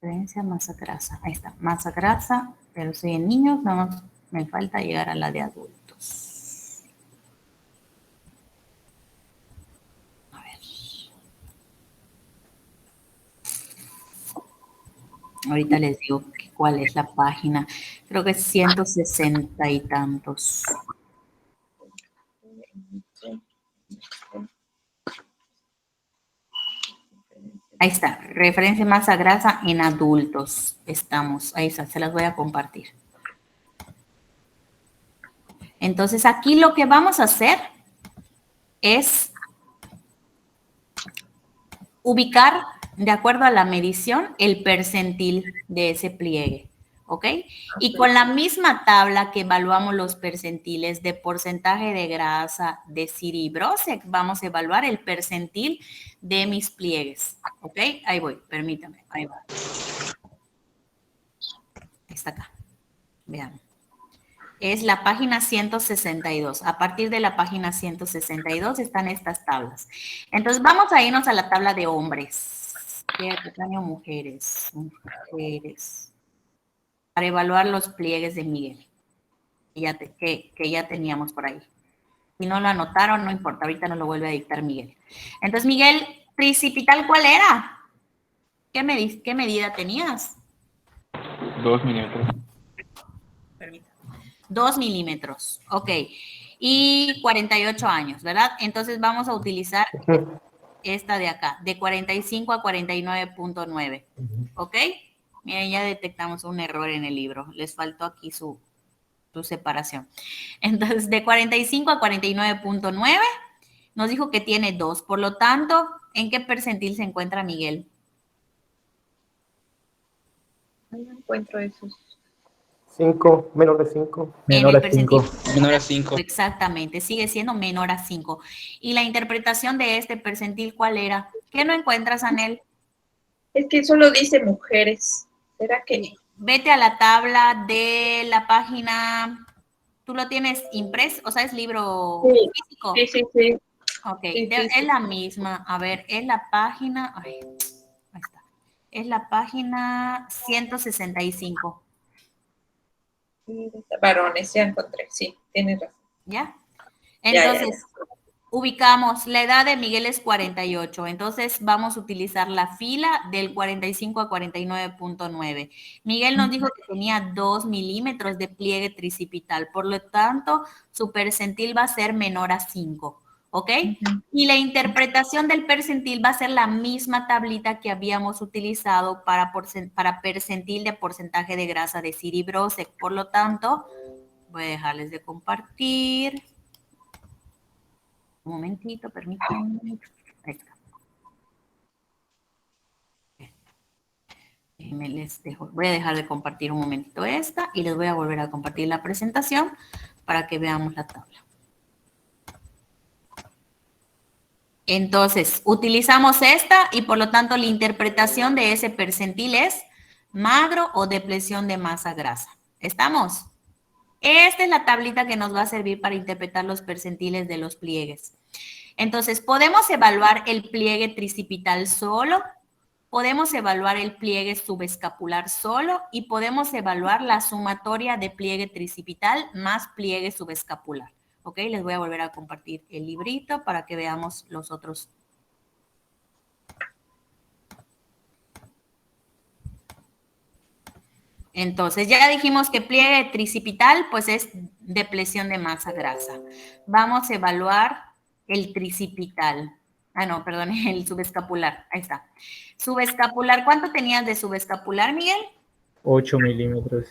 Referencia, masa grasa. Ahí está, masa grasa, pero soy en niños, nada más me falta llegar a la de adultos. A ver. Ahorita les digo cuál es la página. Creo que es 160 y tantos. Ahí está, referencia masa grasa en adultos. Estamos, ahí está, se las voy a compartir. Entonces, aquí lo que vamos a hacer es ubicar, de acuerdo a la medición, el percentil de ese pliegue, ¿ok? Y con la misma tabla que evaluamos los percentiles de porcentaje de grasa de Siri y Brosec, vamos a evaluar el percentil de mis pliegues, ¿ok? Ahí voy, permítame, ahí va. Está acá, vean. Es la página 162. A partir de la página 162 están estas tablas. Entonces, vamos a irnos a la tabla de hombres. Mujeres. Para evaluar los pliegues de Miguel, que ya teníamos por ahí. Si no lo anotaron, no importa, ahorita nos lo vuelve a dictar Miguel. Entonces, Miguel, tricipital, ¿cuál era? ¿Qué medida tenías? 2 milímetros. Permítame. 2 milímetros, ok. Y 48 años, ¿verdad? Entonces vamos a utilizar esta de acá, de 45 a 49.9, ¿ok? Miren, ya detectamos un error en el libro. Les faltó aquí su separación. Entonces, de 45 a 49.9, nos dijo que tiene 2. Por lo tanto, ¿en qué percentil se encuentra Miguel? No encuentro esos. 5, menos de 5. Menor a 5. Menor a 5. Exactamente, sigue siendo menor a 5. ¿Y la interpretación de este percentil cuál era? ¿Qué no encuentras, Anel? Es que solo dice mujeres. ¿Será que? Vete a la tabla de la página, ¿tú lo tienes impreso? O sea, ¿es libro físico? Sí. Ok, Sí. es la misma. A ver, es la página, ahí está. Es la página 165. Varones, ya encontré. Sí, tienes razón. ¿Ya? Entonces, ubicamos, la edad de Miguel es 48, entonces vamos a utilizar la fila del 45 a 49.9. Miguel nos dijo que tenía 2 milímetros de pliegue tricipital, por lo tanto, su percentil va a ser menor a 5, ¿ok? Y la interpretación del percentil va a ser la misma tablita que habíamos utilizado para percentil de porcentaje de grasa de Siri Brosek. Por lo tanto, voy a dejarles de compartir. Un momentito, permítanme. Ahí está. Les dejo. Voy a dejar de compartir un momentito esta y les voy a volver a compartir la presentación para que veamos la tabla. Entonces, utilizamos esta y por lo tanto la interpretación de ese percentil es magro o depresión de masa grasa. ¿Estamos? Esta es la tablita que nos va a servir para interpretar los percentiles de los pliegues. Entonces, podemos evaluar el pliegue tricipital solo, podemos evaluar el pliegue subescapular solo y podemos evaluar la sumatoria de pliegue tricipital más pliegue subescapular. ¿Ok? Les voy a volver a compartir el librito para que veamos los otros. Entonces, ya dijimos que pliegue tricipital, pues es depresión de masa grasa. Vamos a evaluar el tricipital. Ah, no, perdón, el subescapular. Ahí está. Subescapular, ¿cuánto tenías de subescapular, Miguel? 8 milímetros.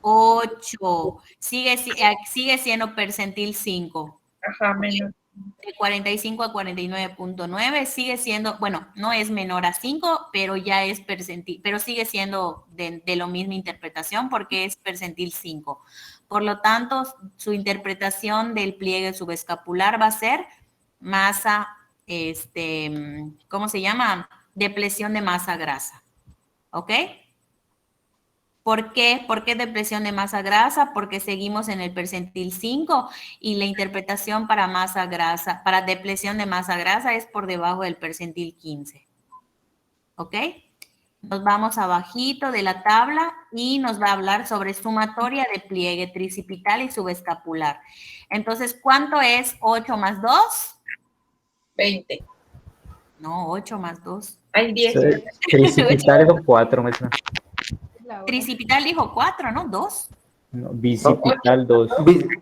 8. Sigue siendo percentil 5. Ajá, menos. De 45 a 49.9 sigue siendo, bueno, no es menor a 5, pero ya es percentil, pero sigue siendo de la misma interpretación porque es percentil 5. Por lo tanto, su interpretación del pliegue subescapular va a ser masa, ¿cómo se llama? Depresión de masa grasa. ¿Ok? ¿Por qué? ¿Por qué depresión de masa grasa? Porque seguimos en el percentil 5 y la interpretación para masa grasa, para depresión de masa grasa es por debajo del percentil 15. ¿Ok? Nos vamos abajito de la tabla y nos va a hablar sobre sumatoria de pliegue tricipital y subescapular. Entonces, ¿cuánto es 8 más 2? 20. No, 8 más 2. Hay 10. Tricipital son 4, maestra. Tricipital dijo 4, ¿no? 2. No, bicipital 2.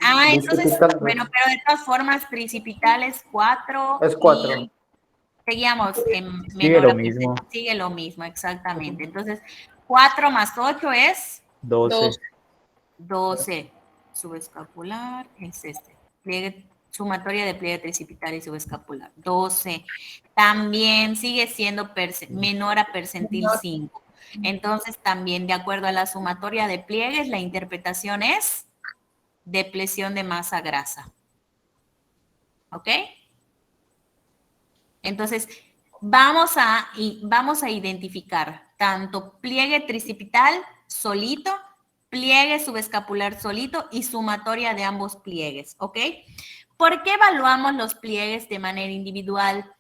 Ah, entonces, bueno, pero de todas formas, tricipital es 4. Es 4. Y seguíamos en Sigue lo mismo. Sigue lo mismo, exactamente. Entonces, 4 más 8 es 12. 12. Subescapular es este. Pliegue, sumatoria de pliegue tricipital y subescapular. 12. También sigue siendo menor a percentil 5. Entonces, también de acuerdo a la sumatoria de pliegues, la interpretación es depresión de masa grasa. ¿Ok? Entonces, vamos a identificar tanto pliegue tricipital solito, pliegue subescapular solito y sumatoria de ambos pliegues. ¿Ok? ¿Por qué evaluamos los pliegues de manera individual?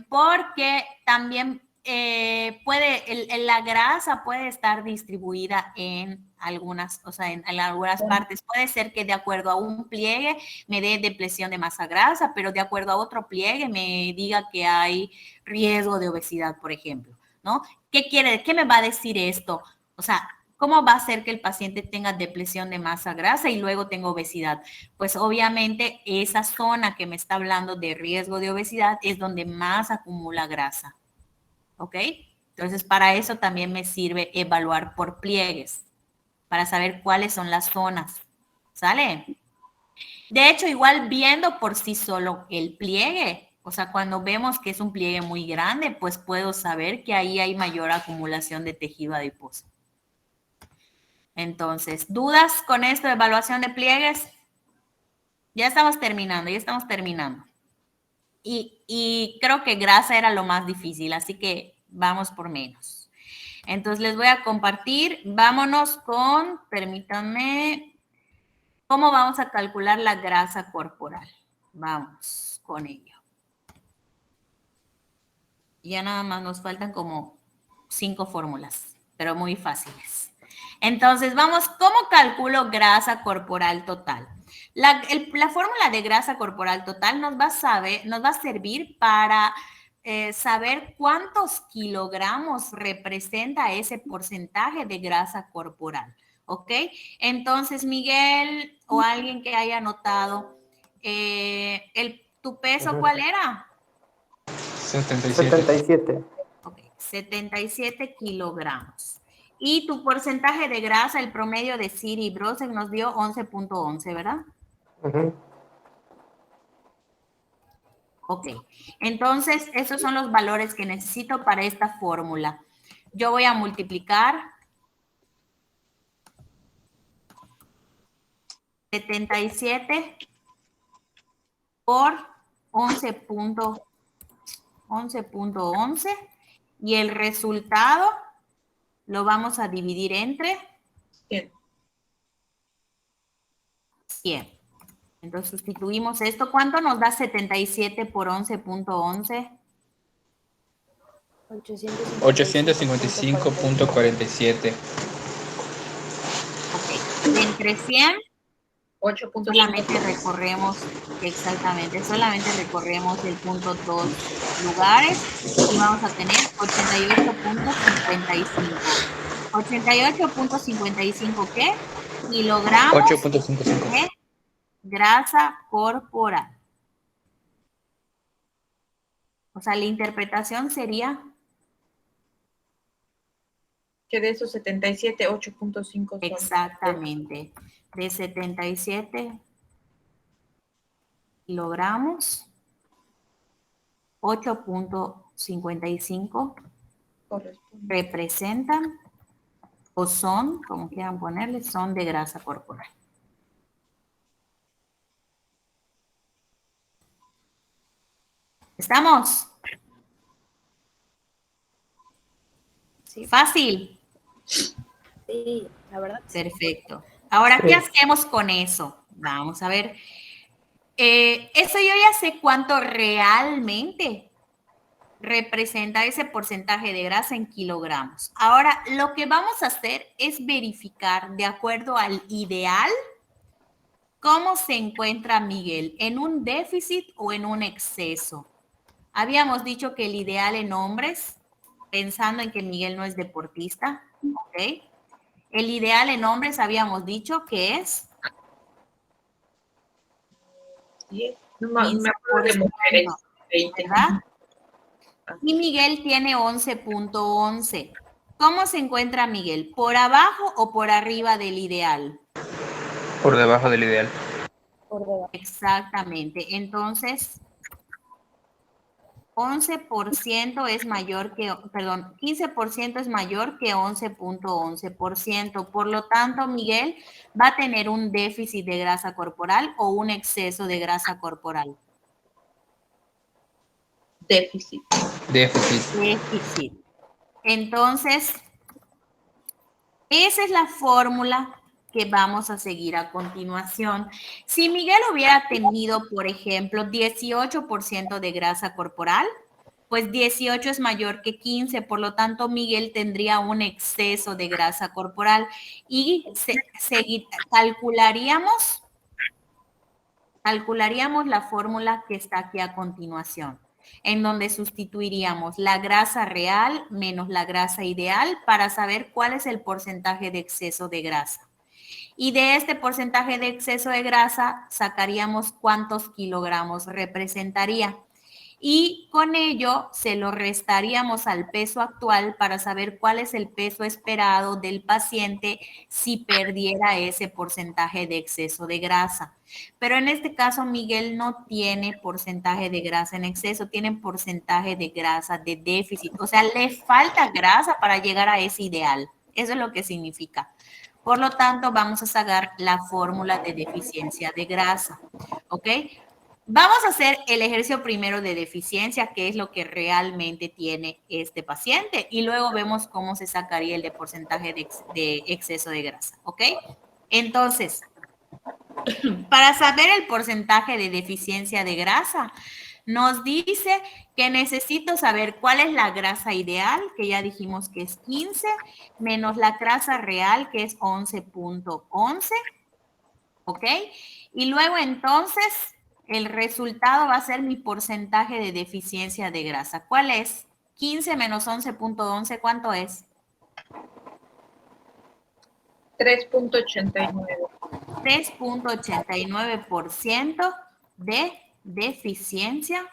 Porque también la grasa puede estar distribuida en algunas, o sea, en algunas partes. Puede ser que de acuerdo a un pliegue me dé depresión de masa grasa, pero de acuerdo a otro pliegue me diga que hay riesgo de obesidad, por ejemplo, ¿no? ¿Qué me va a decir esto? O sea, ¿cómo va a hacer que el paciente tenga depresión de masa grasa y luego tenga obesidad? Pues obviamente esa zona que me está hablando de riesgo de obesidad es donde más acumula grasa. ¿Ok? Entonces, para eso también me sirve evaluar por pliegues, para saber cuáles son las zonas. ¿Sale? De hecho, igual viendo por sí solo el pliegue, o sea, cuando vemos que es un pliegue muy grande, pues puedo saber que ahí hay mayor acumulación de tejido adiposo. Entonces, ¿dudas con esto de evaluación de pliegues? Ya estamos terminando. Y creo que grasa era lo más difícil, así que vamos por menos. Entonces les voy a compartir, vámonos con, permítanme, ¿cómo vamos a calcular la grasa corporal? Vamos con ello. Ya nada más nos faltan como 5 fórmulas, pero muy fáciles. Entonces vamos, ¿cómo calculo grasa corporal total? La fórmula de grasa corporal total nos va a servir para saber cuántos kilogramos representa ese porcentaje de grasa corporal, ¿ok? Entonces, Miguel o alguien que haya anotado, ¿tu peso cuál era? 77. Ok, 77 kilogramos. Y tu porcentaje de grasa, el promedio de Siri y Brosek nos dio 11.11, ¿verdad? Ok, entonces esos son los valores que necesito para esta fórmula. Yo voy a multiplicar 77 por 11.11 y el resultado lo vamos a dividir entre 100. Entonces sustituimos esto. ¿Cuánto nos da 77 por 11.11? 855.47. Ok. Entre 100, 8.5. solamente recorremos, exactamente, solamente recorremos el punto 2 lugares y vamos a tener 88.55. 88.55, ¿qué? Kilogramos 8.55. de grasa corporal. O sea, la interpretación sería Que de esos 77, 8.5 son. exactamente de 77 kilogramos, 8.55 Corresponde. representan o son, como quieran ponerle, son de grasa corporal. ¿Estamos? Sí. Fácil. Sí, la verdad. Perfecto. Ahora, ¿qué hacemos con eso? Vamos a ver. Eso yo ya sé cuánto realmente representa ese porcentaje de grasa en kilogramos. Ahora, lo que vamos a hacer es verificar, de acuerdo al ideal, cómo se encuentra Miguel, ¿en un déficit o en un exceso? Habíamos dicho que el ideal en hombres, pensando en que Miguel no es deportista, ¿ok? El ideal en hombres habíamos dicho que es 10. No me acuerdo de mujeres. 20. ¿verdad? Y Miguel tiene 11.11. ¿Cómo se encuentra Miguel? ¿Por abajo o por arriba del ideal? Por debajo del ideal. Por debajo. Exactamente. Entonces, 11% es mayor que, perdón, 15% es mayor que 11.11%. Por lo tanto, Miguel va a tener un déficit de grasa corporal o un exceso de grasa corporal. Déficit. Déficit. Entonces, esa es la fórmula que vamos a seguir a continuación. Si Miguel hubiera tenido, por ejemplo, 18% de grasa corporal, pues 18 es mayor que 15, por lo tanto Miguel tendría un exceso de grasa corporal y calcularíamos la fórmula que está aquí a continuación, en donde sustituiríamos la grasa real menos la grasa ideal para saber cuál es el porcentaje de exceso de grasa. Y de este porcentaje de exceso de grasa sacaríamos cuántos kilogramos representaría. Y con ello se lo restaríamos al peso actual para saber cuál es el peso esperado del paciente si perdiera ese porcentaje de exceso de grasa. Pero en este caso Miguel no tiene porcentaje de grasa en exceso, tiene porcentaje de grasa de déficit. O sea, le falta grasa para llegar a ese ideal. Eso es lo que significa. Por lo tanto, vamos a sacar la fórmula de deficiencia de grasa. ¿Ok? Vamos a hacer el ejercicio primero de deficiencia, que es lo que realmente tiene este paciente, y luego vemos cómo se sacaría el de porcentaje de exceso de grasa, ¿ok? Entonces, para saber el porcentaje de deficiencia de grasa, nos dice que necesito saber cuál es la grasa ideal, que ya dijimos que es 15, menos la grasa real, que es 11.11, ¿ok? Y luego entonces el resultado va a ser mi porcentaje de deficiencia de grasa. ¿Cuál es? 15 menos 11.11, ¿cuánto es? 3.89. 3.89% de deficiencia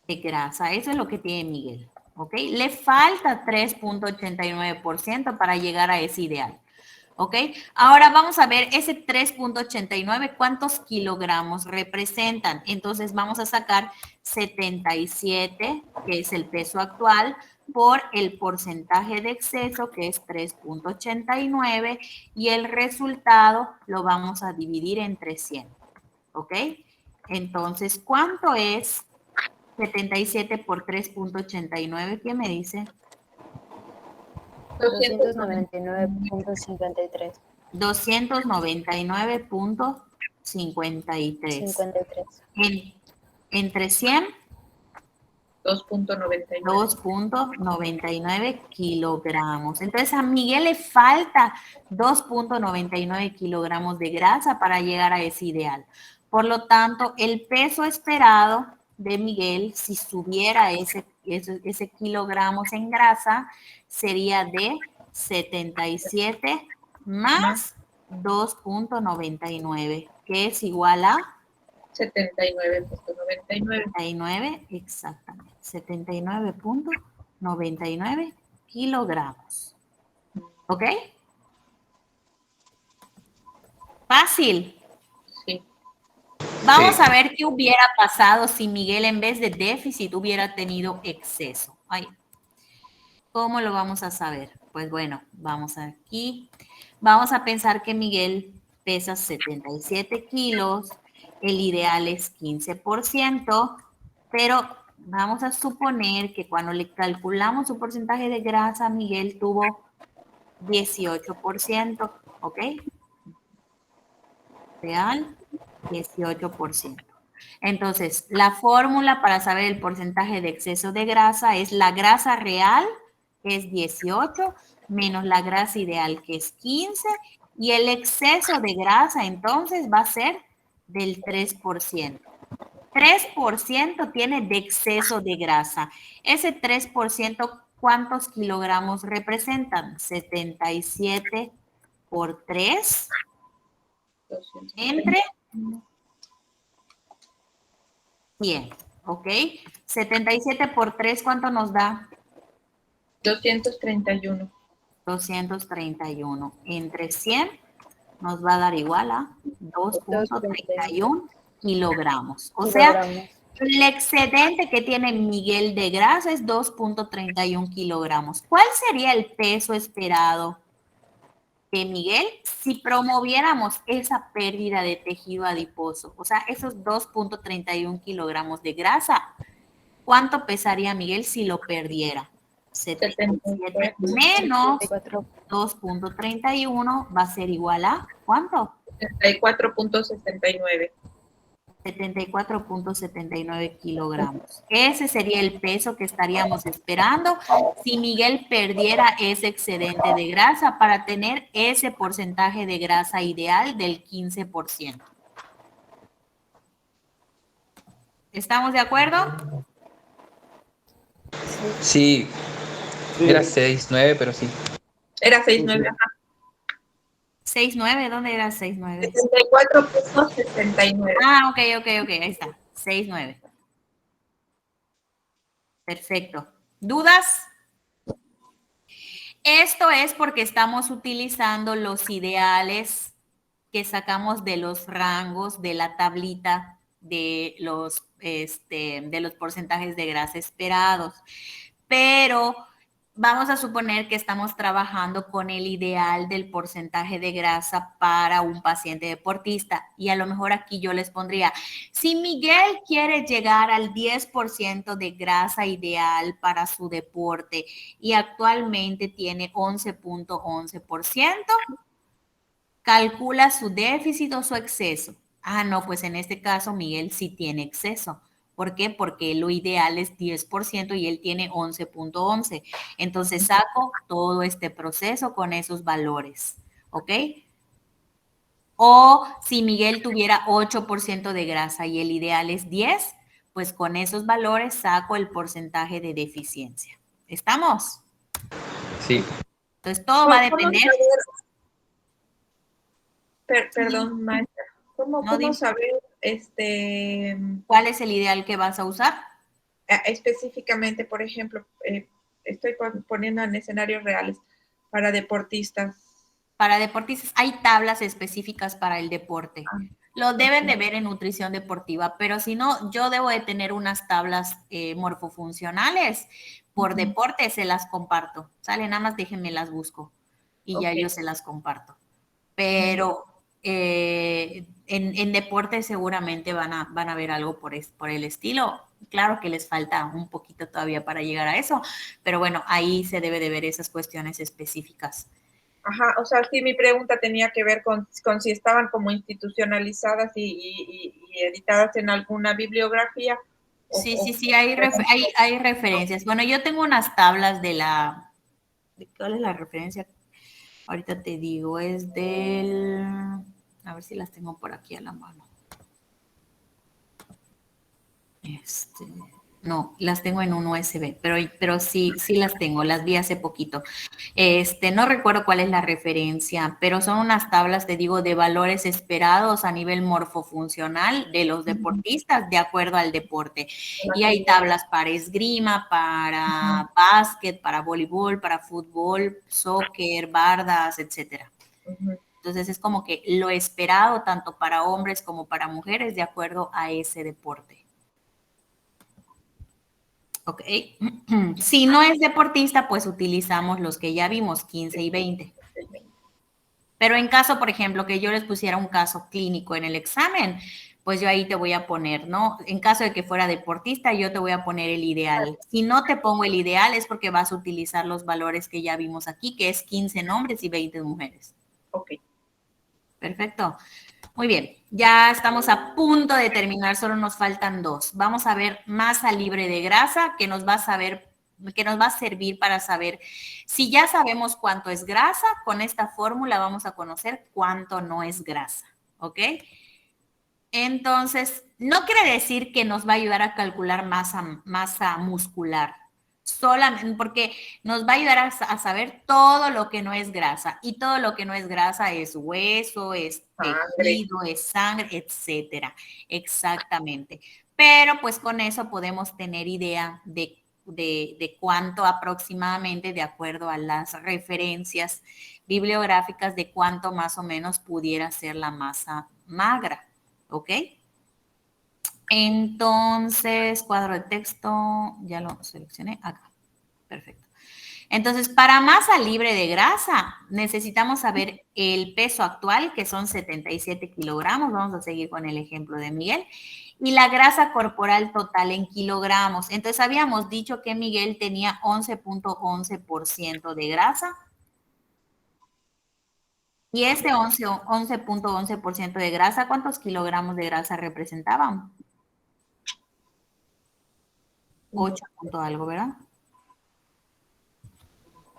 de grasa. Eso es lo que tiene Miguel, ¿ok? Le falta 3.89% para llegar a ese ideal. ¿Ok? Ahora vamos a ver ese 3.89, ¿cuántos kilogramos representan? Entonces vamos a sacar 77, que es el peso actual, por el porcentaje de exceso, que es 3.89, y el resultado lo vamos a dividir entre 100. ¿Ok? Entonces, ¿cuánto es 77 por 3.89? ¿Quién me dice? 299.53. 299.53. Entre 100, 2.99 kilogramos. Entonces a Miguel le falta 2.99 kilogramos de grasa para llegar a ese ideal. Por lo tanto, el peso esperado de Miguel, si subiera ese kilogramos en grasa, sería de 77 más 2.99, que es igual a 79.99. 79, exactamente, 79.99 kilogramos. ¿Ok? Fácil. Sí. Vamos a ver qué hubiera pasado si Miguel en vez de déficit hubiera tenido exceso. Ay, ¿cómo lo vamos a saber? Pues bueno, vamos aquí. Vamos a pensar que Miguel pesa 77 kilos, el ideal es 15%, pero vamos a suponer que cuando le calculamos su porcentaje de grasa, Miguel tuvo 18%, ¿ok? Real, 18%. Entonces, la fórmula para saber el porcentaje de exceso de grasa es la grasa real, que es 18, menos la grasa ideal, que es 15, y el exceso de grasa, entonces, va a ser del 3%. 3% tiene de exceso de grasa. Ese 3%, ¿cuántos kilogramos representan? 77 por 3, entre 100, ¿ok? 77 por 3, ¿cuánto nos da? 231. 231. Entre 100 nos va a dar igual a 2.31 kilogramos. O sea, el excedente que tiene Miguel de grasa es 2.31 kilogramos. ¿Cuál sería el peso esperado de Miguel si promoviéramos esa pérdida de tejido adiposo? O sea, esos 2.31 kilogramos de grasa, ¿cuánto pesaría Miguel si lo perdiera? 77 menos 2.31 va a ser igual a ¿cuánto? 74.69. 74.79 kilogramos. Ese sería el peso que estaríamos esperando si Miguel perdiera ese excedente de grasa para tener ese porcentaje de grasa ideal del 15%. ¿Estamos de acuerdo? Sí, Sí. era 6-9, pero sí. Era 6,9. 6.9, ¿dónde era 6.9? 74.69. Ah, ok, ahí está, 6.9. Perfecto. ¿Dudas? Esto es porque estamos utilizando los ideales que sacamos de los rangos de la tablita de los porcentajes de grasa esperados. Pero vamos a suponer que estamos trabajando con el ideal del porcentaje de grasa para un paciente deportista. Y a lo mejor aquí yo les pondría, si Miguel quiere llegar al 10% de grasa ideal para su deporte y actualmente tiene 11.11%, calcula su déficit o su exceso. Ah, no, pues en este caso Miguel sí tiene exceso. ¿Por qué? Porque lo ideal es 10% y él tiene 11.11. Entonces saco todo este proceso con esos valores. ¿Ok? O si Miguel tuviera 8% de grasa y el ideal es 10, pues con esos valores saco el porcentaje de deficiencia. ¿Estamos? Sí. Entonces todo va a ¿Cómo depender. perdón, maestra. No, ¿Cómo dime. saber ¿Cuál es el ideal que vas a usar? específicamente, por ejemplo, estoy poniendo en escenarios reales para deportistas? Para deportistas hay tablas específicas para el deporte. Lo deben de ver en nutrición deportiva, pero si no, yo debo de tener unas tablas morfofuncionales por deporte, se las comparto. Sale, nada más déjenme las busco y ya yo se las comparto. Pero en deporte seguramente van a ver algo por el estilo. Claro que les falta un poquito todavía para llegar a eso, pero bueno, ahí se debe de ver esas cuestiones específicas. Ajá, o sea, sí, mi pregunta tenía que ver con si estaban como institucionalizadas y editadas en alguna bibliografía. Sí, hay referencias. Bueno, yo tengo unas tablas ¿cuál es la referencia? Ahorita te digo, a ver si las tengo por aquí a la mano. No, las tengo en un USB, pero sí las tengo, las vi hace poquito. No recuerdo cuál es la referencia, pero son unas tablas, te digo, de valores esperados a nivel morfofuncional de los deportistas de acuerdo al deporte. Y hay tablas para esgrima, para básquet, para voleibol, para fútbol, soccer, bardas, etcétera. Entonces es como que lo esperado tanto para hombres como para mujeres de acuerdo a ese deporte. Ok. Si no es deportista, pues utilizamos los que ya vimos, 15 y 20. Pero en caso, por ejemplo, que yo les pusiera un caso clínico en el examen, pues yo ahí te voy a poner, ¿no? En caso de que fuera deportista, yo te voy a poner el ideal. Si no te pongo el ideal es porque vas a utilizar los valores que ya vimos aquí, que es 15 hombres y 20 mujeres. Ok. Perfecto. Muy bien, ya estamos a punto de terminar, solo nos faltan 2. Vamos a ver masa libre de grasa, que nos va a servir para saber si ya sabemos cuánto es grasa, con esta fórmula vamos a conocer cuánto no es grasa, ¿ok? Entonces, no quiere decir que nos va a ayudar a calcular masa muscular, solamente porque nos va a ayudar a saber todo lo que no es grasa, y todo lo que no es grasa es hueso, es tejido, es sangre, etcétera. Exactamente. Pero pues con eso podemos tener idea de cuánto aproximadamente, de acuerdo a las referencias bibliográficas, de cuánto más o menos pudiera ser la masa magra. ¿Ok? Entonces, cuadro de texto, ya lo seleccioné acá. Perfecto. Entonces, para masa libre de grasa, necesitamos saber el peso actual, que son 77 kilogramos. Vamos a seguir con el ejemplo de Miguel. Y la grasa corporal total en kilogramos. Entonces, habíamos dicho que Miguel tenía 11.11% de grasa. Y este 11.11% de grasa, ¿cuántos kilogramos de grasa representaban? 8 punto algo, ¿verdad?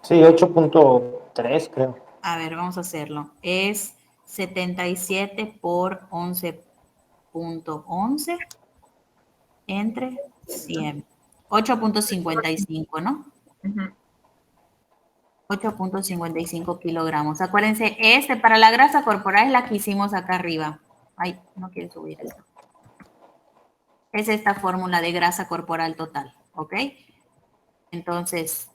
Sí, 8.3 creo. A ver, vamos a hacerlo. Es 77 por 11.11 entre 100. 8.55, ¿no? Ujú. 8.55 kilogramos. Acuérdense, para la grasa corporal es la que hicimos acá arriba. Ay, no quiero subir esto. Es esta fórmula de grasa corporal total, ¿ok? Entonces,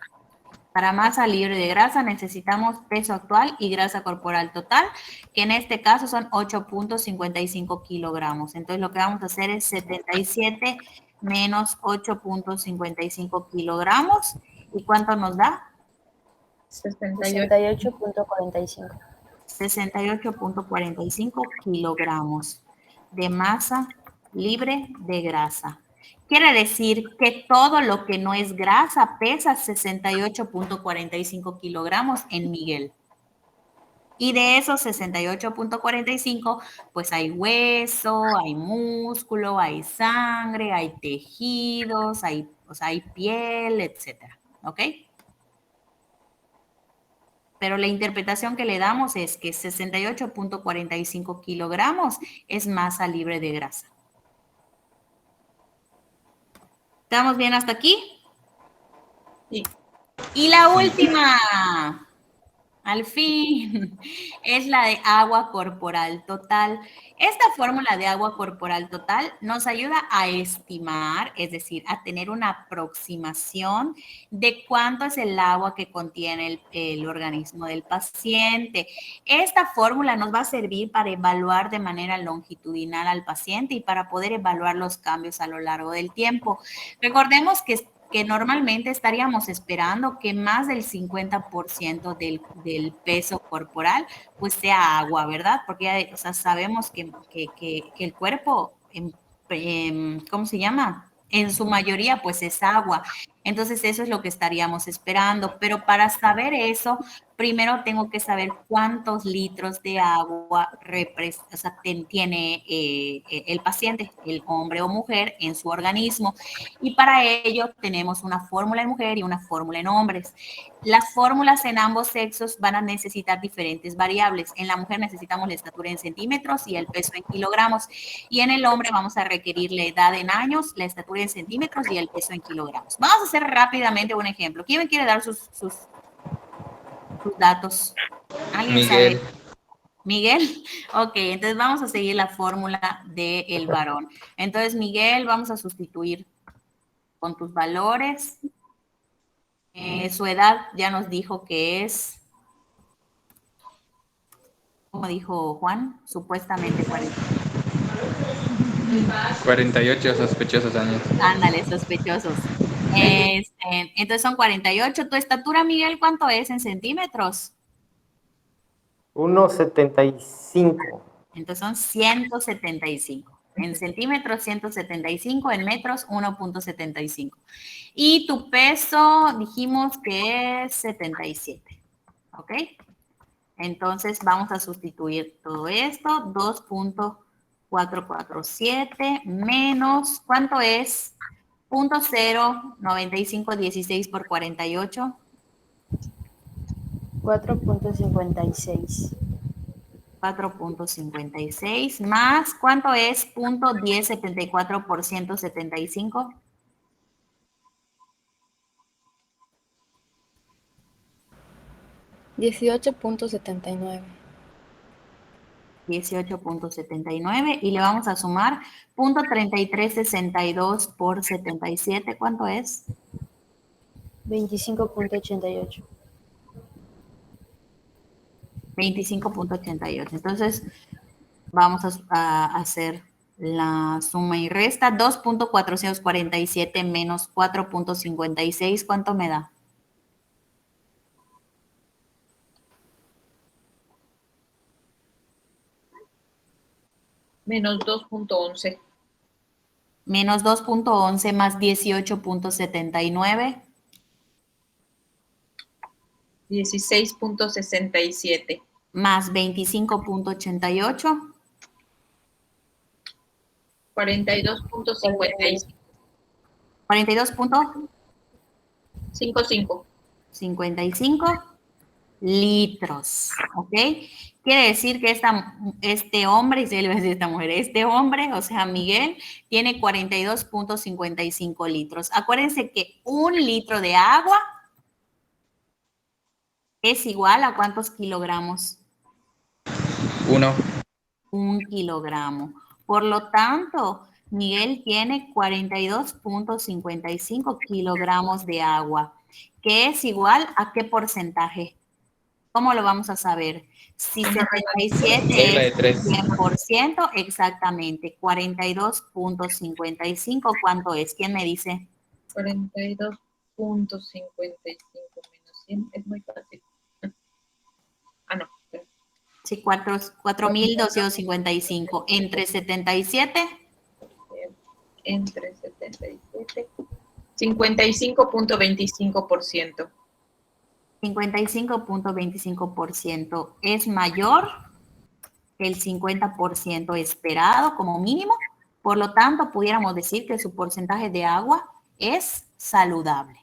para masa libre de grasa necesitamos peso actual y grasa corporal total, que en este caso son 8.55 kilogramos. Entonces, lo que vamos a hacer es 77 menos 8.55 kilogramos. ¿Y cuánto nos da? 68. 68.45. 68.45 kilogramos de masa libre de grasa. Quiere decir que todo lo que no es grasa pesa 68.45 kilogramos en Miguel. Y de esos 68.45, pues hay hueso, hay músculo, hay sangre, hay tejidos, hay piel, etcétera. ¿Ok? Pero la interpretación que le damos es que 68.45 kilogramos es masa libre de grasa. ¿Estamos bien hasta aquí? Sí. Y la última, al fin, es la de agua corporal total. Esta fórmula de agua corporal total nos ayuda a estimar, es decir, a tener una aproximación de cuánto es el agua que contiene el organismo del paciente. Esta fórmula nos va a servir para evaluar de manera longitudinal al paciente y para poder evaluar los cambios a lo largo del tiempo. Recordemos que normalmente estaríamos esperando que más del 50% del peso corporal pues sea agua, ¿verdad? Porque ya, sabemos que el cuerpo, ¿cómo se llama? En su mayoría pues es agua. Entonces eso es lo que estaríamos esperando. Pero para saber eso, primero tengo que saber cuántos litros de agua tiene el paciente, el hombre o mujer, en su organismo. Y para ello tenemos una fórmula en mujer y una fórmula en hombres. Las fórmulas en ambos sexos van a necesitar diferentes variables. En la mujer necesitamos la estatura en centímetros y el peso en kilogramos. Y en el hombre vamos a requerir la edad en años, la estatura en centímetros y el peso en kilogramos. Vamos a hacer rápidamente un ejemplo. ¿Quién me quiere dar sus datos? ¿Alguien Miguel. sabe? Miguel, ok, entonces vamos a seguir la fórmula del varón. Entonces, Miguel, vamos a sustituir con tus valores. Su edad ya nos dijo que es, como dijo Juan, supuestamente 40. 48 sospechosos años. Ándale, sospechosos. Entonces son 48. ¿Tu estatura, Miguel, cuánto es en centímetros? 1.75. Entonces son 175. En centímetros 175, en metros 1.75. Y tu peso dijimos que es 77. ¿Ok? Entonces vamos a sustituir todo esto. 2.447 menos, ¿cuánto es? 0.09516 por 48. 4.56. 4.56 más, ¿cuánto es? 0.1074 por 175. 18.79. 18.79 y le vamos a sumar 0.3362 por 77. ¿Cuánto es? 25.88. 25.88. Entonces, vamos a hacer la suma y resta. 2.447 menos 4.56. ¿Cuánto me da? Menos 2.11. Menos 2.11 más 18.79. 16.67. más 25.88. 42.55. 42.55 litros, ¿ok? Quiere decir que este hombre, y se le va a decir esta mujer, este hombre, o sea, Miguel, tiene 42.55 litros. Acuérdense que 1 litro de agua es igual a ¿cuántos kilogramos? 1. 1 kilogramo. Por lo tanto, Miguel tiene 42.55 kilogramos de agua, que es igual a ¿qué porcentaje? ¿Cómo lo vamos a saber? Si 77 Regla de es 3. 100%, exactamente. 42.55, ¿cuánto es? ¿Quién me dice? 42.55 menos 100 es muy fácil. Ah, no. Sí, 4.255 entre 77. Entre 77. 55.25%. 55.25% es mayor que el 50% esperado como mínimo. Por lo tanto, pudiéramos decir que su porcentaje de agua es saludable.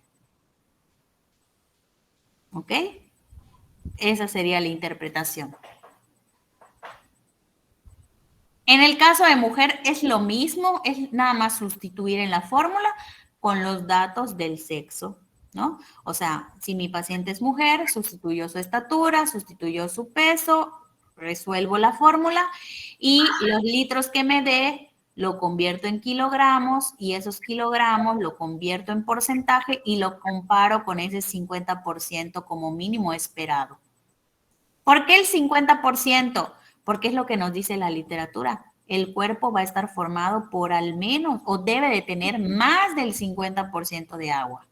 ¿Ok? Esa sería la interpretación. En el caso de mujer es lo mismo, es nada más sustituir en la fórmula con los datos del sexo, ¿no? O sea, si mi paciente es mujer, sustituyo su estatura, sustituyo su peso, resuelvo la fórmula y los litros que me dé lo convierto en kilogramos y esos kilogramos lo convierto en porcentaje y lo comparo con ese 50% como mínimo esperado. ¿Por qué el 50%? Porque es lo que nos dice la literatura. El cuerpo va a estar formado por al menos o debe de tener más del 50% de agua.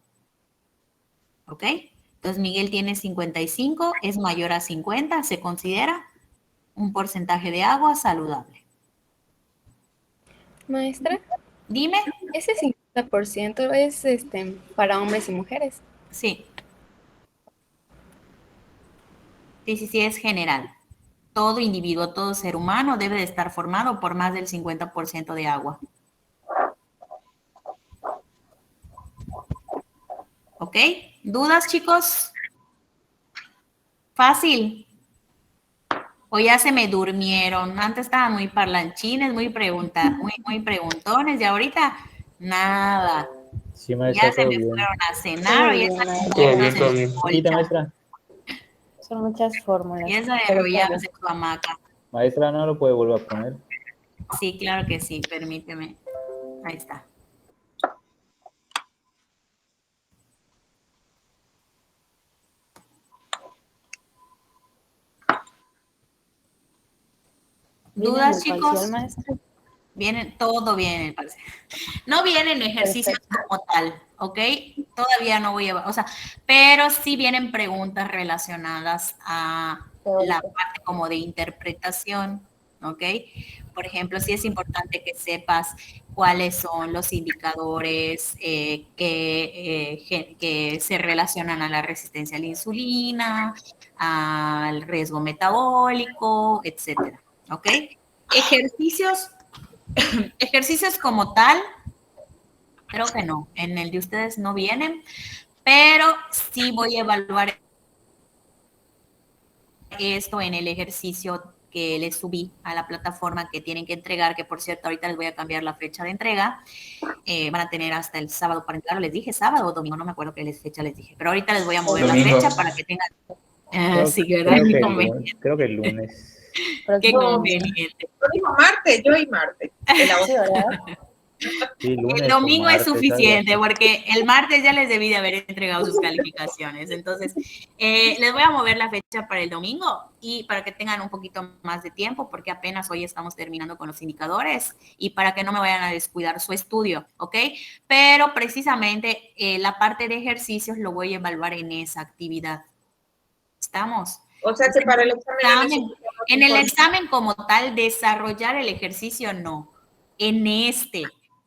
¿Ok? Entonces Miguel tiene 55, es mayor a 50, se considera un porcentaje de agua saludable. Maestra, Dime. ese 50% es para hombres y mujeres. Sí. Sí, es general. Todo individuo, todo ser humano debe de estar formado por más del 50% de agua. ¿Ok? ¿Dudas, chicos? Fácil. O ya se me durmieron. Antes estaban muy parlanchines, muy preguntones, y ahorita nada. Sí, maestra, Ya se todo me bien. fueron a cenar, o ya están Todo bien, en todo su bien. Quita, colcha. maestra. Son muchas fórmulas. Ya está de pero arrullarse en su hamaca. Maestra, no lo puede volver a poner. Sí, claro que sí, permíteme. Ahí está. ¿Dudas, chicos? Maestra. Todo viene el parcial. No vienen ejercicios como tal, ¿ok? Todavía no voy a, o sea, pero sí vienen preguntas relacionadas a la parte como de interpretación, ¿ok? Por ejemplo, sí es importante que sepas cuáles son los indicadores que se relacionan a la resistencia a la insulina, al riesgo metabólico, etcétera, ¿ok? Ejercicios como tal, creo que no, en el de ustedes no vienen, pero sí voy a evaluar esto en el ejercicio que les subí a la plataforma que tienen que entregar, que por cierto ahorita les voy a cambiar la fecha de entrega, van a tener hasta el sábado para entregarlo, les dije sábado o domingo, no me acuerdo qué fecha les dije, pero ahorita les voy a mover Domingo. la fecha para que tengan, sí, ¿verdad? Creo que el lunes. Qué conveniente. Yo digo martes, yo y martes. Sí, lunes El domingo o es martes, suficiente algo así. porque el martes ya les debí de haber entregado sus calificaciones. Entonces, les voy a mover la fecha para el domingo y para que tengan un poquito más de tiempo porque apenas hoy estamos terminando con los indicadores y para que no me vayan a descuidar su estudio, ¿ok? Pero precisamente la parte de ejercicios lo voy a evaluar en esa actividad. ¿Estamos? O sea que para el examen en el examen como tal, desarrollar el ejercicio no. En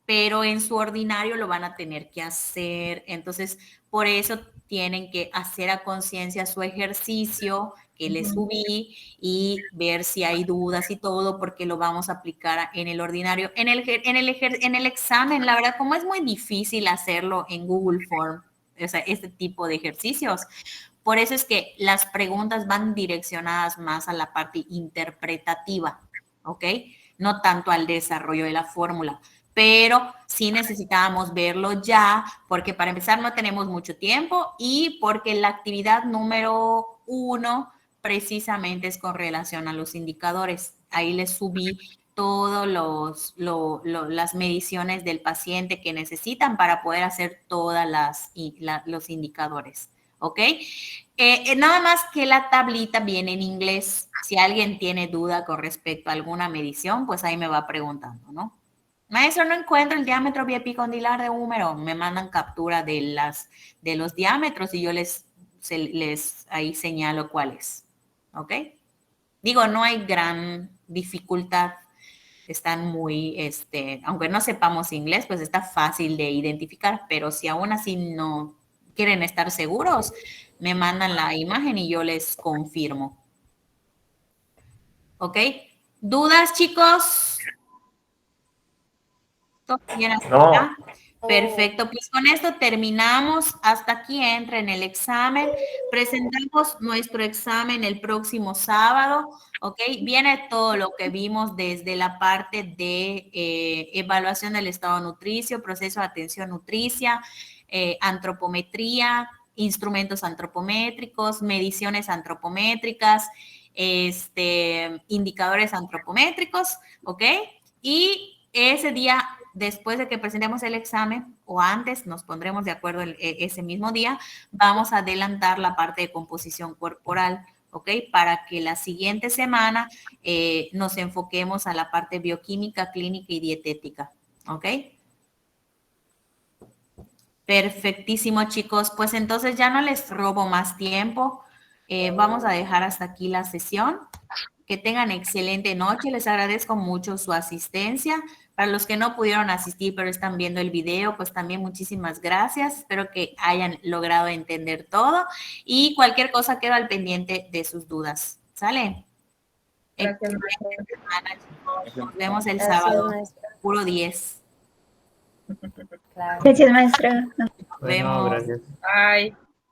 pero en su ordinario lo van a tener que hacer. Entonces, por eso tienen que hacer a conciencia su ejercicio, que les subí y ver si hay dudas y todo, porque lo vamos a aplicar en el ordinario. En el examen, la verdad, como es muy difícil hacerlo en Google Form, o sea, este tipo de ejercicios, por eso es que las preguntas van direccionadas más a la parte interpretativa, ¿ok? No tanto al desarrollo de la fórmula, pero sí necesitábamos verlo ya, porque para empezar no tenemos mucho tiempo y porque la actividad número 1 precisamente es con relación a los indicadores. Ahí les subí todas las mediciones del paciente que necesitan para poder hacer todas los indicadores, ¿ok? Nada más que la tablita viene en inglés. Si alguien tiene duda con respecto a alguna medición, pues ahí me va preguntando, ¿no? Maestro, no encuentro el diámetro biapicondilar de húmero. Me mandan captura de los diámetros y yo les ahí señalo cuál es. ¿Ok? Digo, no hay gran dificultad. Están muy, aunque no sepamos inglés, pues está fácil de identificar, pero si aún así no quieren estar seguros, me mandan la imagen y yo les confirmo. ¿Ok? ¿Dudas, chicos? ¿Todo bien hasta acá? Perfecto, pues con esto terminamos. Hasta aquí entra en el examen. Presentamos nuestro examen el próximo sábado, ¿ok? Viene todo lo que vimos desde la parte de evaluación del estado nutricio, proceso de atención nutricia, antropometría, instrumentos antropométricos, mediciones antropométricas, indicadores antropométricos, ¿ok? Y ese día, después de que presentemos el examen o antes, nos pondremos de acuerdo ese mismo día, vamos a adelantar la parte de composición corporal, ¿ok? Para que la siguiente semana nos enfoquemos a la parte bioquímica, clínica y dietética, ¿ok? Perfectísimo, chicos. Pues entonces ya no les robo más tiempo. Vamos a dejar hasta aquí la sesión. Que tengan excelente noche. Les agradezco mucho su asistencia. Para los que no pudieron asistir, pero están viendo el video, pues también muchísimas gracias. Espero que hayan logrado entender todo. Y cualquier cosa quedo al pendiente de sus dudas. ¿Sale? Gracias, Excelente semana, chicos. Nos vemos el Gracias, sábado. maestra. Puro 10. Claro. Gracias, maestra. Nos Bueno, vemos. gracias. Bye.